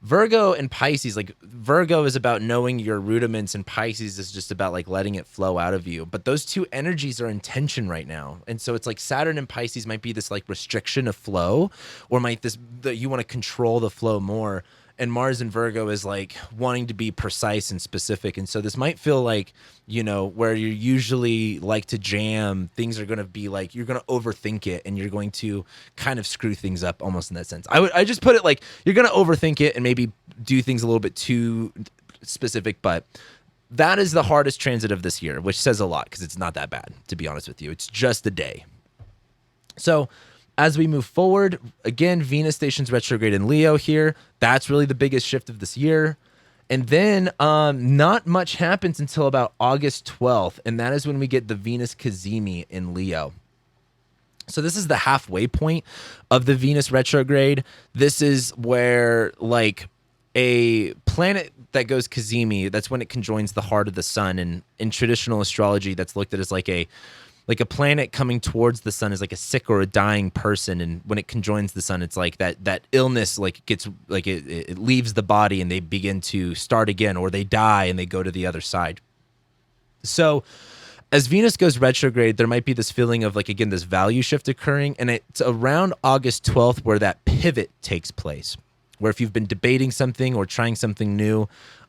Virgo and Pisces, like Virgo is about knowing your rudiments and Pisces is just about like letting it flow out of you. But those two energies are in tension right now. And so it's like Saturn and Pisces might be this like restriction of flow, or you want to control the flow more. And Mars and Virgo is like wanting to be precise and specific. And so this might feel like, where you usually like to jam, things are going to be like, you're going to overthink it and you're going to kind of screw things up almost in that sense. I just put it like, you're going to overthink it and maybe do things a little bit too specific, but that is the hardest transit of this year, which says a lot because it's not that bad, to be honest with you. It's just a day. So as we move forward, again, Venus stations retrograde in Leo here. That's really the biggest shift of this year. And then not much happens until about August 12th, and that is when we get the Venus Cazimi in Leo. So this is the halfway point of the Venus retrograde. This is where like a planet that goes Cazimi, that's when it conjoins the heart of the sun. And in traditional astrology, that's looked at as like a planet coming towards the sun is like a sick or a dying person, and when it conjoins the sun, it's like that illness like gets like it leaves the body and they begin to start again, or they die and they go to the other side. So as Venus goes retrograde, there might be this feeling of like, again, this value shift occurring, and it's around August 12th where that pivot takes place, where if you've been debating something or trying something new,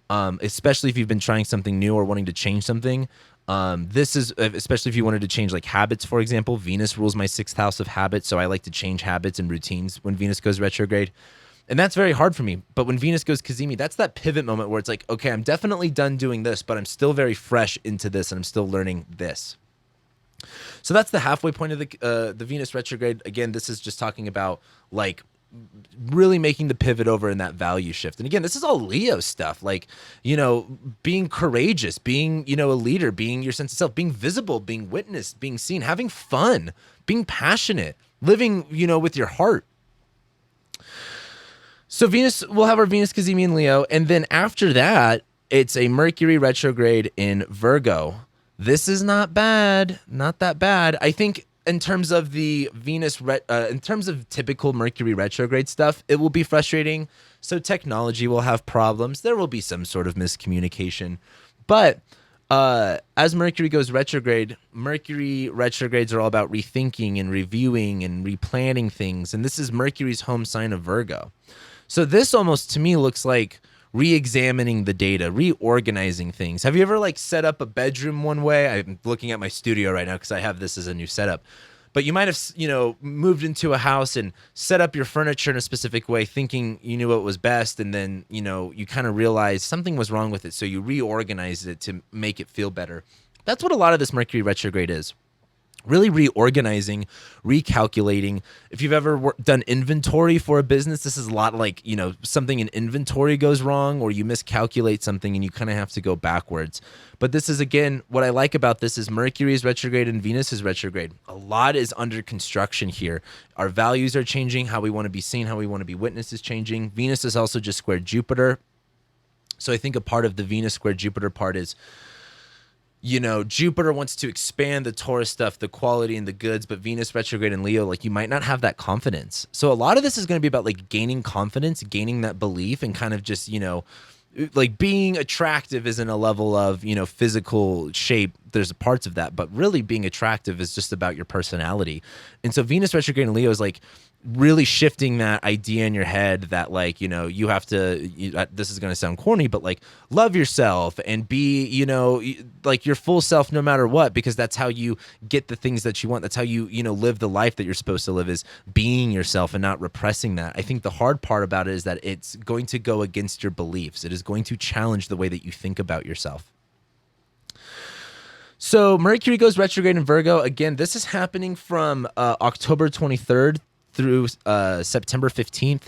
especially if you've been trying something new or wanting to change something, this is, especially if you wanted to change like habits, for example. Venus rules my 6th house of habits, so I like to change habits and routines when Venus goes retrograde. And that's very hard for me. But when Venus goes Cazimi, that's that pivot moment where it's like, okay, I'm definitely done doing this, but I'm still very fresh into this and I'm still learning this. So that's the halfway point of the Venus retrograde. Again, this is just talking about like really making the pivot over in that value shift. And again, this is all Leo stuff, like, being courageous, being, a leader, being your sense of self, being visible, being witnessed, being seen, having fun, being passionate, living, with your heart. So we'll have our Venus Cazimi in Leo. And then after that, it's a Mercury retrograde in Virgo. This is not bad. Not that bad. I think in terms of the Venus, in terms of typical Mercury retrograde stuff, it will be frustrating. So technology will have problems. There will be some sort of miscommunication. But as Mercury goes retrograde, Mercury retrogrades are all about rethinking and reviewing and replanning things. And this is Mercury's home sign of Virgo. So this almost to me looks like re-examining the data, reorganizing things. Have you ever like set up a bedroom one way? I'm looking at my studio right now because I have this as a new setup. But you might have, moved into a house and set up your furniture in a specific way, thinking you knew what was best, and then, you kind of realized something was wrong with it, so you reorganized it to make it feel better. That's what a lot of this Mercury retrograde is. Really reorganizing, recalculating. If you've ever done inventory for a business, this is a lot like, something in inventory goes wrong or you miscalculate something and you kind of have to go backwards. But this is, again, what I like about this is Mercury is retrograde and Venus is retrograde. A lot is under construction here. Our values are changing. How we want to be seen, how we want to be witnessed is changing. Venus is also just squared Jupiter. So I think a part of the Venus squared Jupiter part is, Jupiter wants to expand the Taurus stuff, the quality and the goods, but Venus retrograde in Leo, like you might not have that confidence. So a lot of this is going to be about like gaining confidence, gaining that belief, and kind of just, like being attractive isn't a level of, physical shape. There's parts of that, but really being attractive is just about your personality. And so Venus retrograde in Leo is like really shifting that idea in your head that like, you have to, this is going to sound corny, but like love yourself and be, like your full self no matter what, because that's how you get the things that you want. That's how you, live the life that you're supposed to live, is being yourself and not repressing that. I think the hard part about it is that it's going to go against your beliefs. It is going to challenge the way that you think about yourself. So Mercury goes retrograde in Virgo. Again, this is happening from October 23rd through September 15th.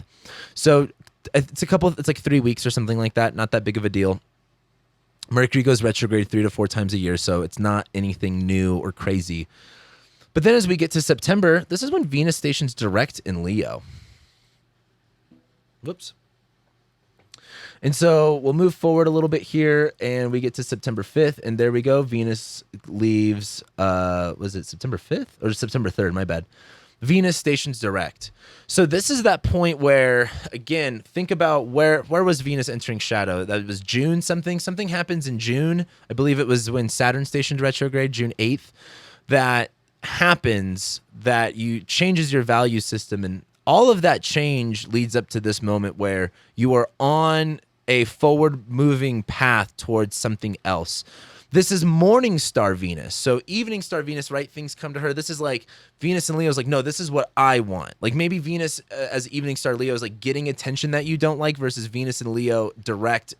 So it's like 3 weeks or something like that. Not that big of a deal. Mercury goes retrograde 3 to 4 times a year, so it's not anything new or crazy. But then as we get to September, this is when Venus stations direct in Leo. Whoops. And so we'll move forward a little bit here, and we get to September 5th, and there we go. Venus leaves, was it September 5th? Or September 3rd, my bad. Venus stations direct. So this is that point where, again, think about where was Venus entering shadow? That was June something. Something happens in June. I believe it was when Saturn stationed retrograde, June 8th. That happens, that you changes your value system, and all of that change leads up to this moment where you are on a forward moving path towards something else. This is morning star Venus. So evening star Venus, right? Things come to her. This is like Venus and Leo is like, no, this is what I want. Like maybe Venus as evening star Leo is like getting attention that you don't like, versus Venus and Leo direct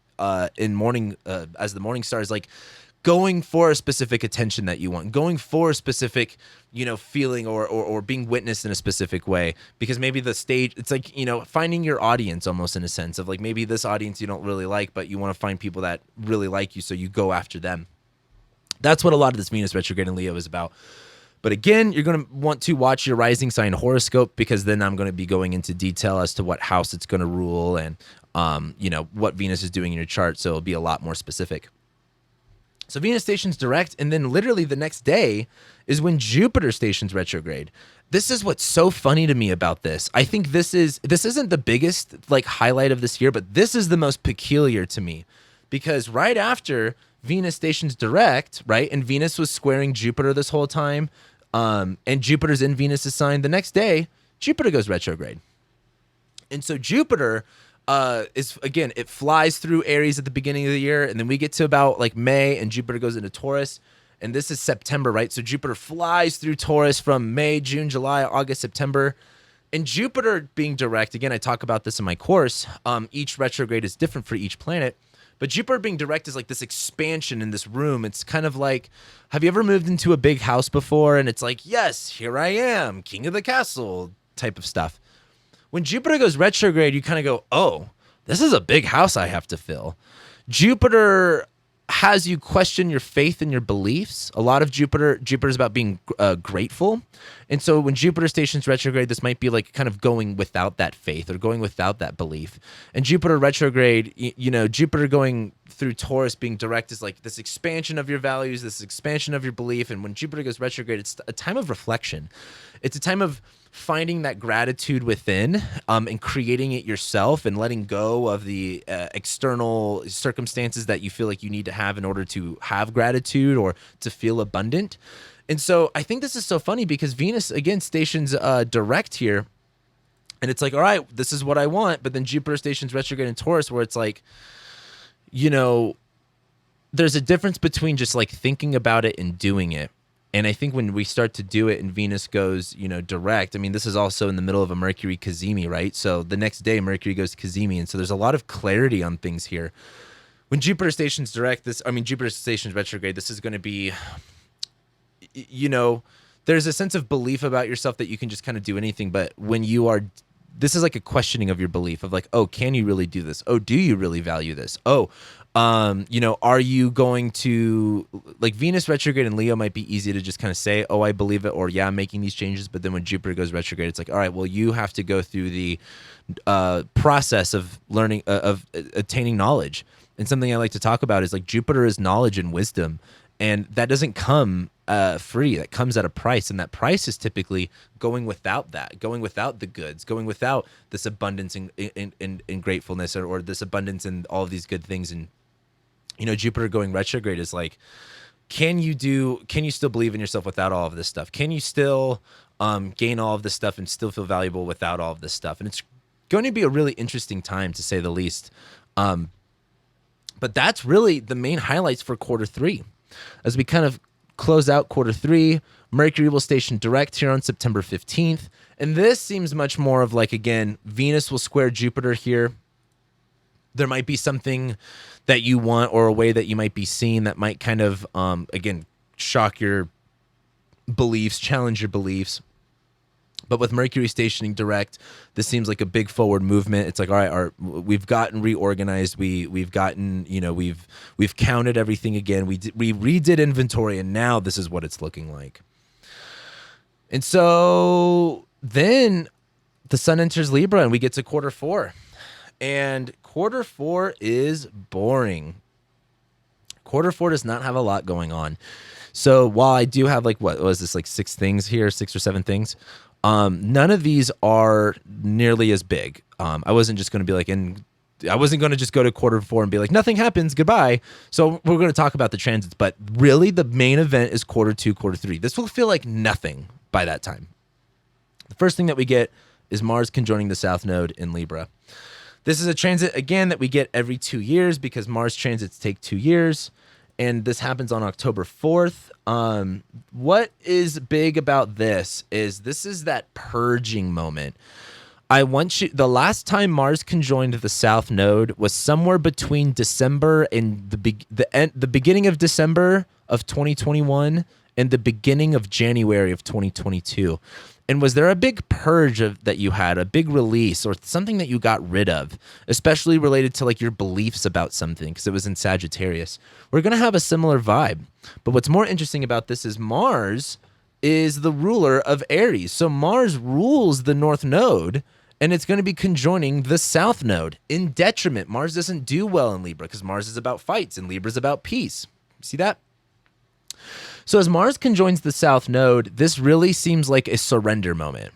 in morning as the morning star is like going for a specific attention that you want, going for a specific, feeling or being witnessed in a specific way, because maybe the stage, it's like, finding your audience almost in a sense of like, maybe this audience you don't really like, but you want to find people that really like you. So you go after them. That's what a lot of this Venus retrograde in Leo is about. But again, you're going to want to watch your rising sign horoscope, because then I'm going to be going into detail as to what house it's going to rule and, what Venus is doing in your chart. So it'll be a lot more specific. So Venus stations direct, and then literally the next day is when Jupiter stations retrograde. This is what's so funny to me about this. I think this isn't the biggest like highlight of this year, but this is the most peculiar to me, because right after Venus stations direct, right, and Venus was squaring Jupiter this whole time, and Jupiter's in Venus's sign. The next day, Jupiter goes retrograde, and so Jupiter is, again, it flies through Aries at the beginning of the year, and then we get to about like May, and Jupiter goes into Taurus, and this is September, right? So Jupiter flies through Taurus from May, June, July, August, September. And Jupiter being direct, again, I talk about this in my course. Each retrograde is different for each planet. But Jupiter being direct is like this expansion in this room. It's kind of like, have you ever moved into a big house before? And it's like, yes, here I am, king of the castle type of stuff. When Jupiter goes retrograde, you kind of go, oh, this is a big house I have to fill. Jupiter has you question your faith and your beliefs. A lot of Jupiter is about being grateful. And so when Jupiter stations retrograde, this might be like kind of going without that faith or going without that belief. And Jupiter retrograde, Jupiter going through Taurus being direct is like this expansion of your values, this expansion of your belief. And when Jupiter goes retrograde, it's a time of reflection. It's a time of finding that gratitude within, and creating it yourself and letting go of the external circumstances that you feel like you need to have in order to have gratitude or to feel abundant. And so I think this is so funny because Venus, again, stations direct here. And it's like, all right, this is what I want. But then Jupiter stations retrograde in Taurus, where it's like, you know, there's a difference between just like thinking about it and doing it. And I think when we start to do it and Venus goes, you know, direct, I mean, this is also in the middle of a Mercury Cazimi, right? So the next day Mercury goes Cazimi. And so there's a lot of clarity on things here. When Jupiter stations direct, Jupiter stations retrograde, this is going to be, you know, there's a sense of belief about yourself that you can just kind of do anything. But when you are, this is like a questioning of your belief of like, oh, can you really do this? Oh, do you really value this? Oh, you know, are you going to, like, Venus retrograde in Leo might be easy to just kind of say, oh, I believe it, or yeah, I'm making these changes. But then when Jupiter goes retrograde, it's like, all right, well, you have to go through the process of learning, of attaining knowledge. And something I like to talk about is like Jupiter is knowledge and wisdom. And that doesn't come free. That comes at a price. And that price is typically going without that, going without the goods, going without this abundance and gratefulness or this abundance and all of these good things. And, you know, Jupiter going retrograde is like, can you still believe in yourself without all of this stuff? Can you still gain all of this stuff and still feel valuable without all of this stuff? And it's going to be a really interesting time, to say the least. But that's really the main highlights for quarter three. As we kind of close out quarter three, Mercury will station direct here on September 15th. And this seems much more of like, again, Venus will square Jupiter here. There might be something that you want or a way that you might be seen that might kind of, again, shock your beliefs, challenge your beliefs. But with Mercury stationing direct, this seems like a big forward movement. It's like, all right, we've gotten reorganized. We've gotten, you know, we've counted everything again. We redid inventory, and now this is what it's looking like. And so then the sun enters Libra, and we get to quarter four. And quarter four is boring. Quarter four does not have a lot going on. So while I do have like, what was this, like 6 or 7 things? None of these are nearly as big. I wasn't just going to be like, I wasn't going to just go to quarter four and be like, nothing happens, goodbye. So we're going to talk about the transits, but really the main event is quarter 2, quarter 3. This will feel like nothing by that time. The first thing that we get is Mars conjoining the South Node in Libra. This is a transit, again, that we get every 2 years because Mars transits take 2 years. And this happens on October 4th. What is big about this is that purging moment. The last time Mars conjoined the South Node was somewhere between December and the beginning of December of 2021 and the beginning of January of 2022. And was there a big purge that you had, a big release, or something that you got rid of, especially related to like your beliefs about something, because it was in Sagittarius? We're going to have a similar vibe. But what's more interesting about this is Mars is the ruler of Aries. So Mars rules the North Node, and it's going to be conjoining the South Node in detriment. Mars doesn't do well in Libra because Mars is about fights and Libra is about peace. See that? So as Mars conjoins the South Node, this really seems like a surrender moment.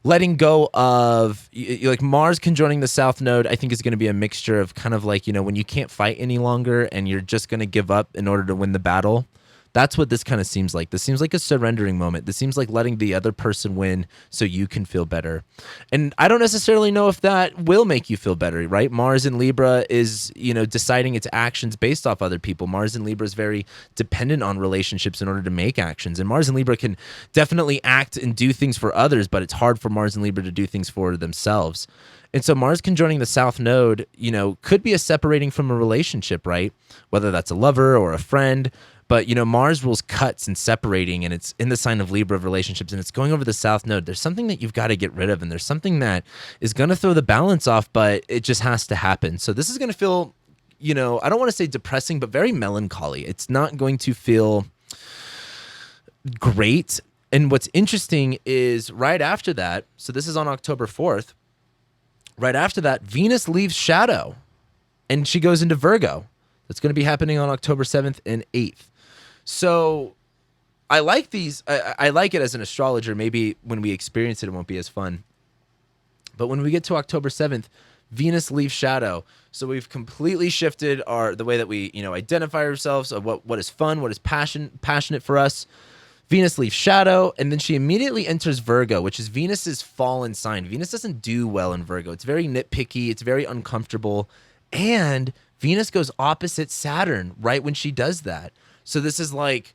Letting go of, like, Mars conjoining the South Node, I think is going to be a mixture of kind of like, you know, when you can't fight any longer and you're just going to give up in order to win the battle. That's what this kind of seems like. This seems like a surrendering moment. This seems like letting the other person win so you can feel better. And I don't necessarily know if that will make you feel better, right? Mars in Libra is, you know, deciding its actions based off other people. Mars in Libra is very dependent on relationships in order to make actions. And Mars in Libra can definitely act and do things for others, but it's hard for Mars in Libra to do things for themselves. And so Mars conjoining the South Node, you know, could be a separating from a relationship, right? Whether that's a lover or a friend. But, you know, Mars rules cuts and separating, and it's in the sign of Libra of relationships, and it's going over the South Node. There's something that you've got to get rid of, and there's something that is going to throw the balance off, but it just has to happen. So this is going to feel, you know, I don't want to say depressing, but very melancholy. It's not going to feel great. And what's interesting is right after that, so this is on October 4th, right after that, Venus leaves shadow, and she goes into Virgo. That's going to be happening on October 7th and 8th. So I like these. I like it as an astrologer. Maybe when we experience it, it won't be as fun. But when we get to October 7th, Venus leaves shadow. So we've completely shifted the way that we, identify ourselves of what is fun, what is passionate for us. Venus leaves shadow, and then she immediately enters Virgo, which is Venus's fallen sign. Venus doesn't do well in Virgo. It's very nitpicky. It's very uncomfortable. And Venus goes opposite Saturn right when she does that. So this is like,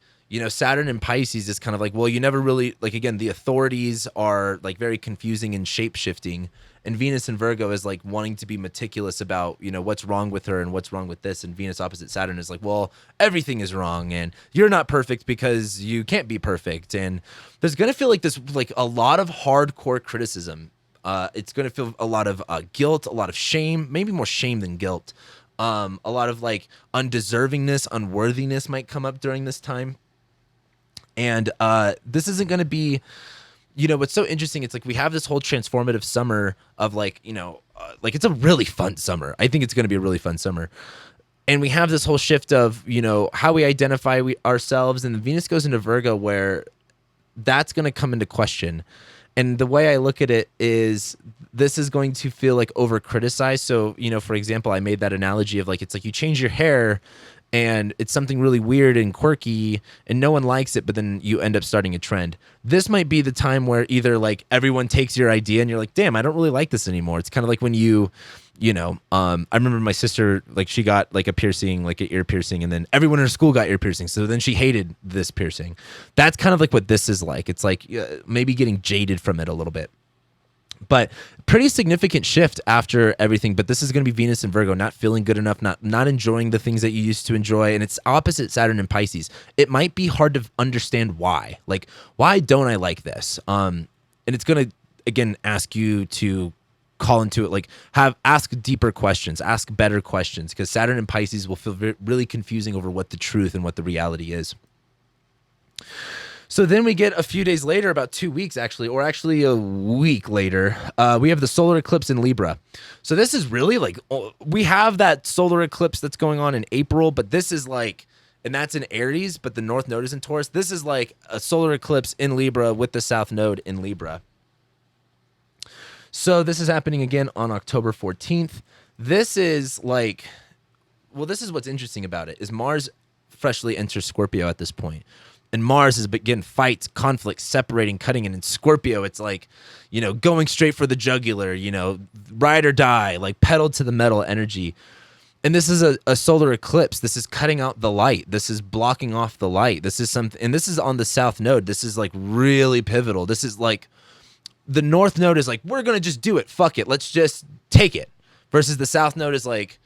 Saturn and Pisces is kind of like, well, you never really, like, again, the authorities are like very confusing and shape-shifting. And Venus in Virgo is like wanting to be meticulous about, what's wrong with her and what's wrong with this. And Venus opposite Saturn is like, well, everything is wrong and you're not perfect because you can't be perfect. And there's going to feel like this, like a lot of hardcore criticism. It's going to feel a lot of guilt, a lot of shame, maybe more shame than guilt. A lot of like undeservingness, unworthiness might come up during this time. And this isn't going to be, what's so interesting, it's like we have this whole transformative summer of like, like it's a really fun summer. I think it's going to be a really fun summer. And we have this whole shift of, how we identify ourselves. And Venus goes into Virgo where that's going to come into question. And the way I look at it is this is going to feel like over criticized. So, for example, I made that analogy of like, it's like you change your hair and it's something really weird and quirky and no one likes it, but then you end up starting a trend. This might be the time where either like everyone takes your idea and you're like, damn, I don't really like this anymore. It's kind of like when I remember my sister, like she got like a piercing, like an ear piercing, and then everyone in her school got ear piercing. So then she hated this piercing. That's kind of like what this is like. It's like maybe getting jaded from it a little bit. But pretty significant shift after everything. But this is going to be Venus and Virgo, not feeling good enough, not enjoying the things that you used to enjoy. And it's opposite Saturn and Pisces. It might be hard to understand why. Like, why don't I like this? And it's going to, again, ask you to call into it, like ask deeper questions, ask better questions, because Saturn and Pisces will feel really confusing over what the truth and what the reality is. So then we get a few days later, about 2 weeks actually, or actually a week later, we have the solar eclipse in Libra. So this is really like, we have that solar eclipse that's going on in April, but this is like, and that's in Aries, but the North Node is in Taurus. This is like a solar eclipse in Libra with the South Node in Libra. So this is happening again on October 14th. This is like, well, this is what's interesting about it, is Mars freshly enters Scorpio at this point. And Mars is begin fights, conflicts, separating, cutting. And in Scorpio, it's like, going straight for the jugular, ride or die, like pedal to the metal energy. And this is a solar eclipse. This is cutting out the light. This is blocking off the light. This is something, and this is on the South Node. This is like really pivotal. This is like, the North Node is like, we're going to just do it. Fuck it. Let's just take it. Versus the South Node is like,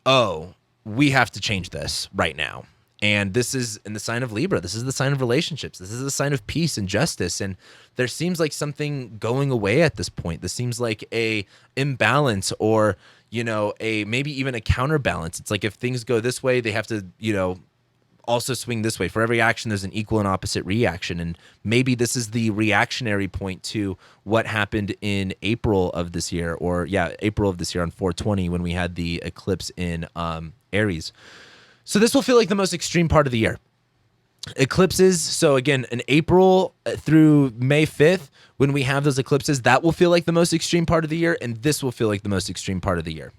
oh, we have to change this right now. And this is in the sign of Libra. This is the sign of relationships. This is the sign of peace and justice. And there seems like something going away at this point. This seems like a imbalance or, a maybe even a counterbalance. It's like if things go this way, they have to, also swing this way. For every action, there's an equal and opposite reaction. And maybe this is the reactionary point to what happened in April of this year, April of this year on 4/20 when we had the eclipse in Aries. So this will feel like the most extreme part of the year. Eclipses, so again, in April through May 5th, when we have those eclipses, that will feel like the most extreme part of the year, and this will feel like the most extreme part of the year.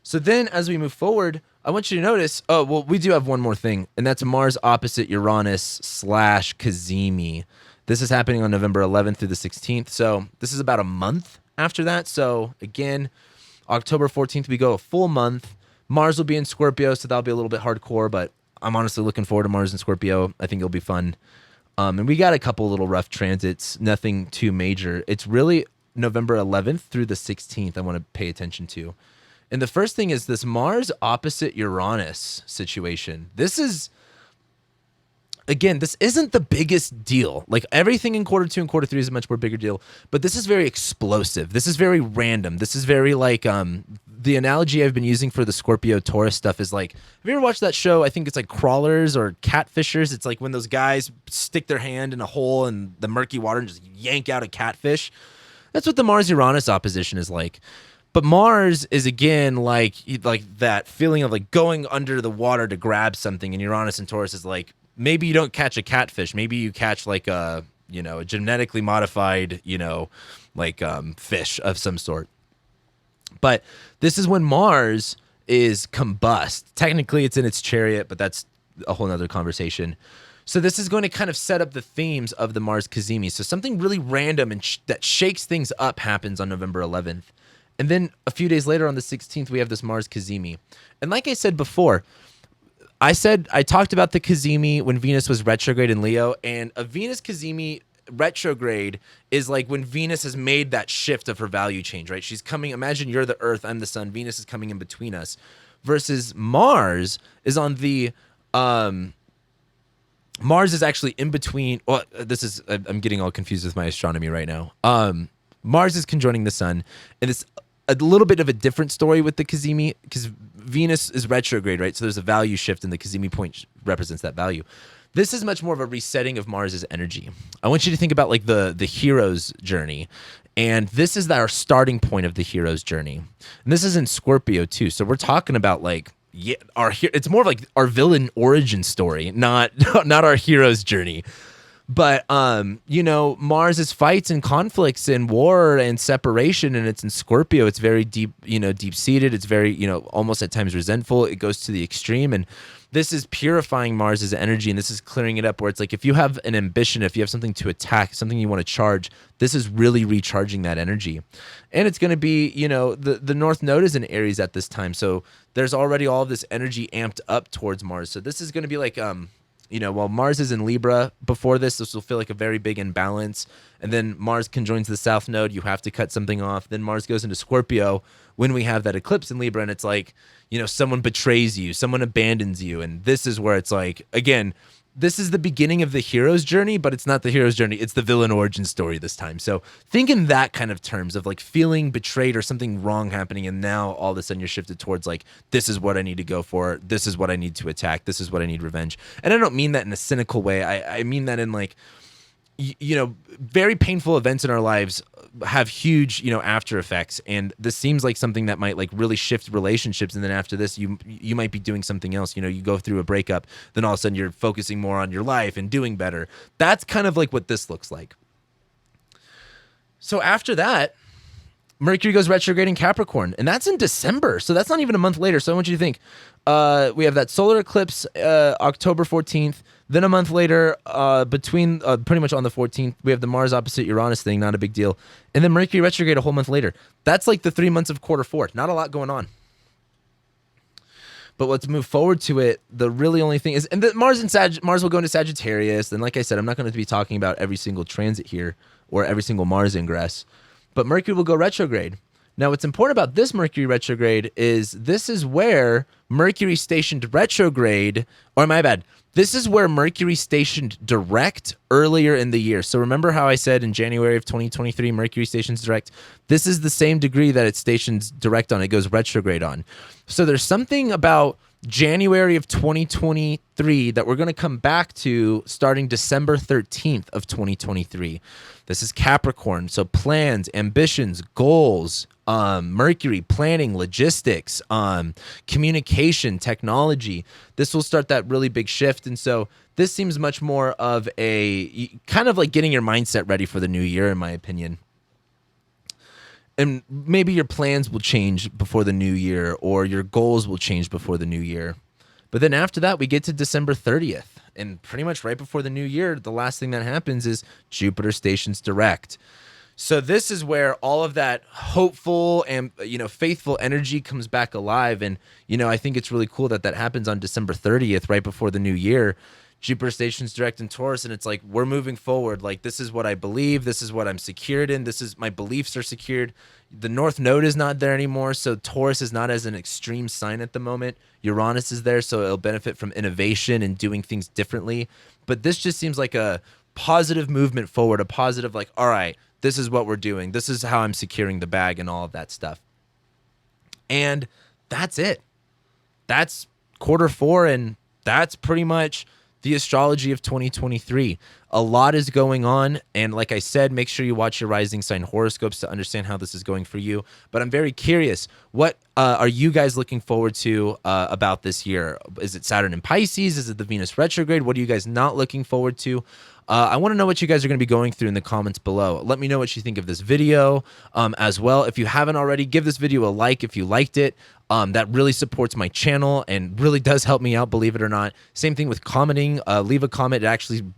So then as we move forward, I want you to notice, we do have one more thing, and that's Mars opposite Uranus / Cazimi. This is happening on November 11th through the 16th, so this is about a month after that. So again, October 14th, we go a full month. Mars will be in Scorpio, so that'll be a little bit hardcore, but I'm honestly looking forward to Mars in Scorpio. I think it'll be fun. And we got a couple little rough transits, nothing too major. It's really November 11th through the 16th I want to pay attention to. And the first thing is this Mars opposite Uranus situation. This is, again, this isn't the biggest deal. Like everything in quarter 2 and quarter 3 is a much more bigger deal, but this is very explosive. This is very random. This is very like, the analogy I've been using for the Scorpio Taurus stuff is like, have you ever watched that show? I think it's like Crawlers or Catfishers. It's like when those guys stick their hand in a hole in the murky water and just yank out a catfish. That's what the Mars-Uranus opposition is like. But Mars is, again, like that feeling of like going under the water to grab something, and Uranus and Taurus is like maybe you don't catch a catfish. Maybe you catch like a, a genetically modified, like fish of some sort. But this is when Mars is combust. Technically, it's in its chariot, but that's a whole nother conversation. So this is going to kind of set up the themes of the Mars Cazimi. So something really random and that shakes things up happens on November 11th. And then a few days later on the 16th, we have this Mars Cazimi. And like I said before, I talked about the Cazimi when Venus was retrograde in Leo, and a Venus Cazimi retrograde is like when Venus has made that shift of her value change, right? She's coming, imagine you're the Earth, I'm the Sun, Venus is coming in between us, versus Mars is on the, Mars is actually in between, well, I'm getting all confused with my astronomy right now. Mars is conjoining the Sun, and it's a little bit of a different story with the Cazimi, because Venus is retrograde, right? So there's a value shift, and the Cazimi point represents that value. This is much more of a resetting of Mars's energy. I want you to think about like the hero's journey. And this is our starting point of the hero's journey. And this is in Scorpio too. So we're talking about like, it's more of like our villain origin story, not our hero's journey. But, Mars' fights and conflicts and war and separation, and it's in Scorpio. It's very deep, deep-seated. It's very, almost at times resentful. It goes to the extreme. And this is purifying Mars' energy, and this is clearing it up where it's like if you have an ambition, if you have something to attack, something you want to charge, this is really recharging that energy. And it's going to be, the North Node is in Aries at this time. So there's already all of this energy amped up towards Mars. So this is going to be like, while Mars is in Libra before this will feel like a very big imbalance. And then Mars conjoins the South Node. You have to cut something off. Then Mars goes into Scorpio when we have that eclipse in Libra. And it's like, someone betrays you, someone abandons you. And this is where it's like, again, this is the beginning of the hero's journey, but it's not the hero's journey. It's the villain origin story this time. So think in that kind of terms of like feeling betrayed or something wrong happening. And now all of a sudden you're shifted towards like, this is what I need to go for. This is what I need to attack. This is what I need revenge. And I don't mean that in a cynical way. I mean that in like, very painful events in our lives have huge, after effects. And this seems like something that might like really shift relationships. And then after this, you might be doing something else. You go through a breakup, then all of a sudden you're focusing more on your life and doing better. That's kind of like what this looks like. So after that, Mercury goes retrograde in Capricorn, and that's in December. So that's not even a month later. So I want you to think, we have that solar eclipse, October 14th. Then a month later, between pretty much on the 14th, we have the Mars opposite Uranus thing, not a big deal. And then Mercury retrograde a whole month later. That's like the 3 months of quarter four. Not a lot going on. But let's move forward to it. The really only thing is, and the Mars will go into Sagittarius. And like I said, I'm not going to be talking about every single transit here or every single Mars ingress. But Mercury will go retrograde. Now, what's important about this Mercury retrograde is this is where Mercury stationed retrograde, or my bad, this is where Mercury stationed direct earlier in the year. So remember how I said in January of 2023, Mercury stations direct? This is the same degree that it stations direct on. It goes retrograde on. So there's something about January of 2023 that we're going to come back to starting December 13th of 2023. This is Capricorn. So plans, ambitions, goals, Mercury, planning, logistics, communication, technology. This will start that really big shift. And so this seems much more of a kind of like getting your mindset ready for the new year, in my opinion. And maybe your plans will change before the new year, or your goals will change before the new year. But then after that, we get to December 30th. And pretty much right before the new year, the last thing that happens is Jupiter stations direct. So this is where all of that hopeful and, faithful energy comes back alive. And, I think it's really cool that happens on December 30th, right before the new year. Jupiter stations direct in Taurus, and it's like, we're moving forward. Like, this is what I believe. This is what I'm secured in. This is my beliefs are secured. The North Node is not there anymore, so Taurus is not as an extreme sign at the moment. Uranus is there, so it'll benefit from innovation and doing things differently. But this just seems like a positive movement forward, a positive like, all right, this is what we're doing. This is how I'm securing the bag and all of that stuff. And that's it. That's quarter four, and that's pretty much the astrology of 2023. A lot is going on. And like I said, make sure you watch your rising sign horoscopes to understand how this is going for you. But I'm very curious, what are you guys looking forward to about this year? Is it Saturn in Pisces? Is it the Venus retrograde? What are you guys not looking forward to? I want to know what you guys are going to be going through in the comments below. Let me know what you think of this video as well. If you haven't already, give this video a like if you liked it. That really supports my channel and really does help me out, believe it or not. Same thing with commenting. Leave a comment. It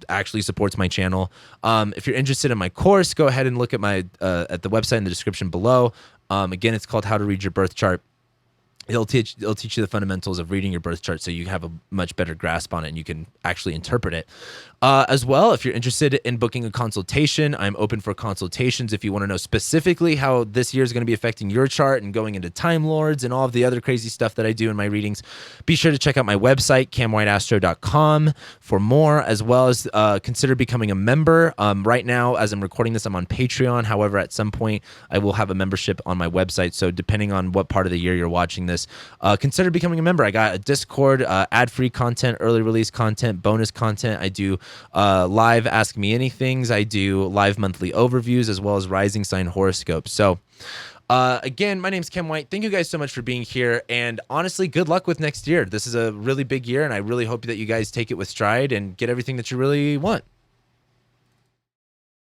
actually supports my channel. If you're interested in my course, go ahead and look at my at the website in the description below. Again, it's called How to Read Your Birth Chart. It'll teach you the fundamentals of reading your birth chart so you have a much better grasp on it and you can actually interpret it. As well, if you're interested in booking a consultation, I'm open for consultations. If you want to know specifically how this year is going to be affecting your chart and going into Time Lords and all of the other crazy stuff that I do in my readings, be sure to check out my website, camwhiteastro.com, for more, as well as consider becoming a member. Right now, as I'm recording this, I'm on Patreon. However, at some point, I will have a membership on my website. So depending on what part of the year you're watching this, consider becoming a member. I got a Discord, ad-free content, early release content, bonus content. I do live Ask Me Anythings. I do live monthly overviews as well as rising sign horoscopes. So again, my name's Kem White. Thank you guys so much for being here. And honestly, good luck with next year. This is a really big year, and I really hope that you guys take it with stride and get everything that you really want.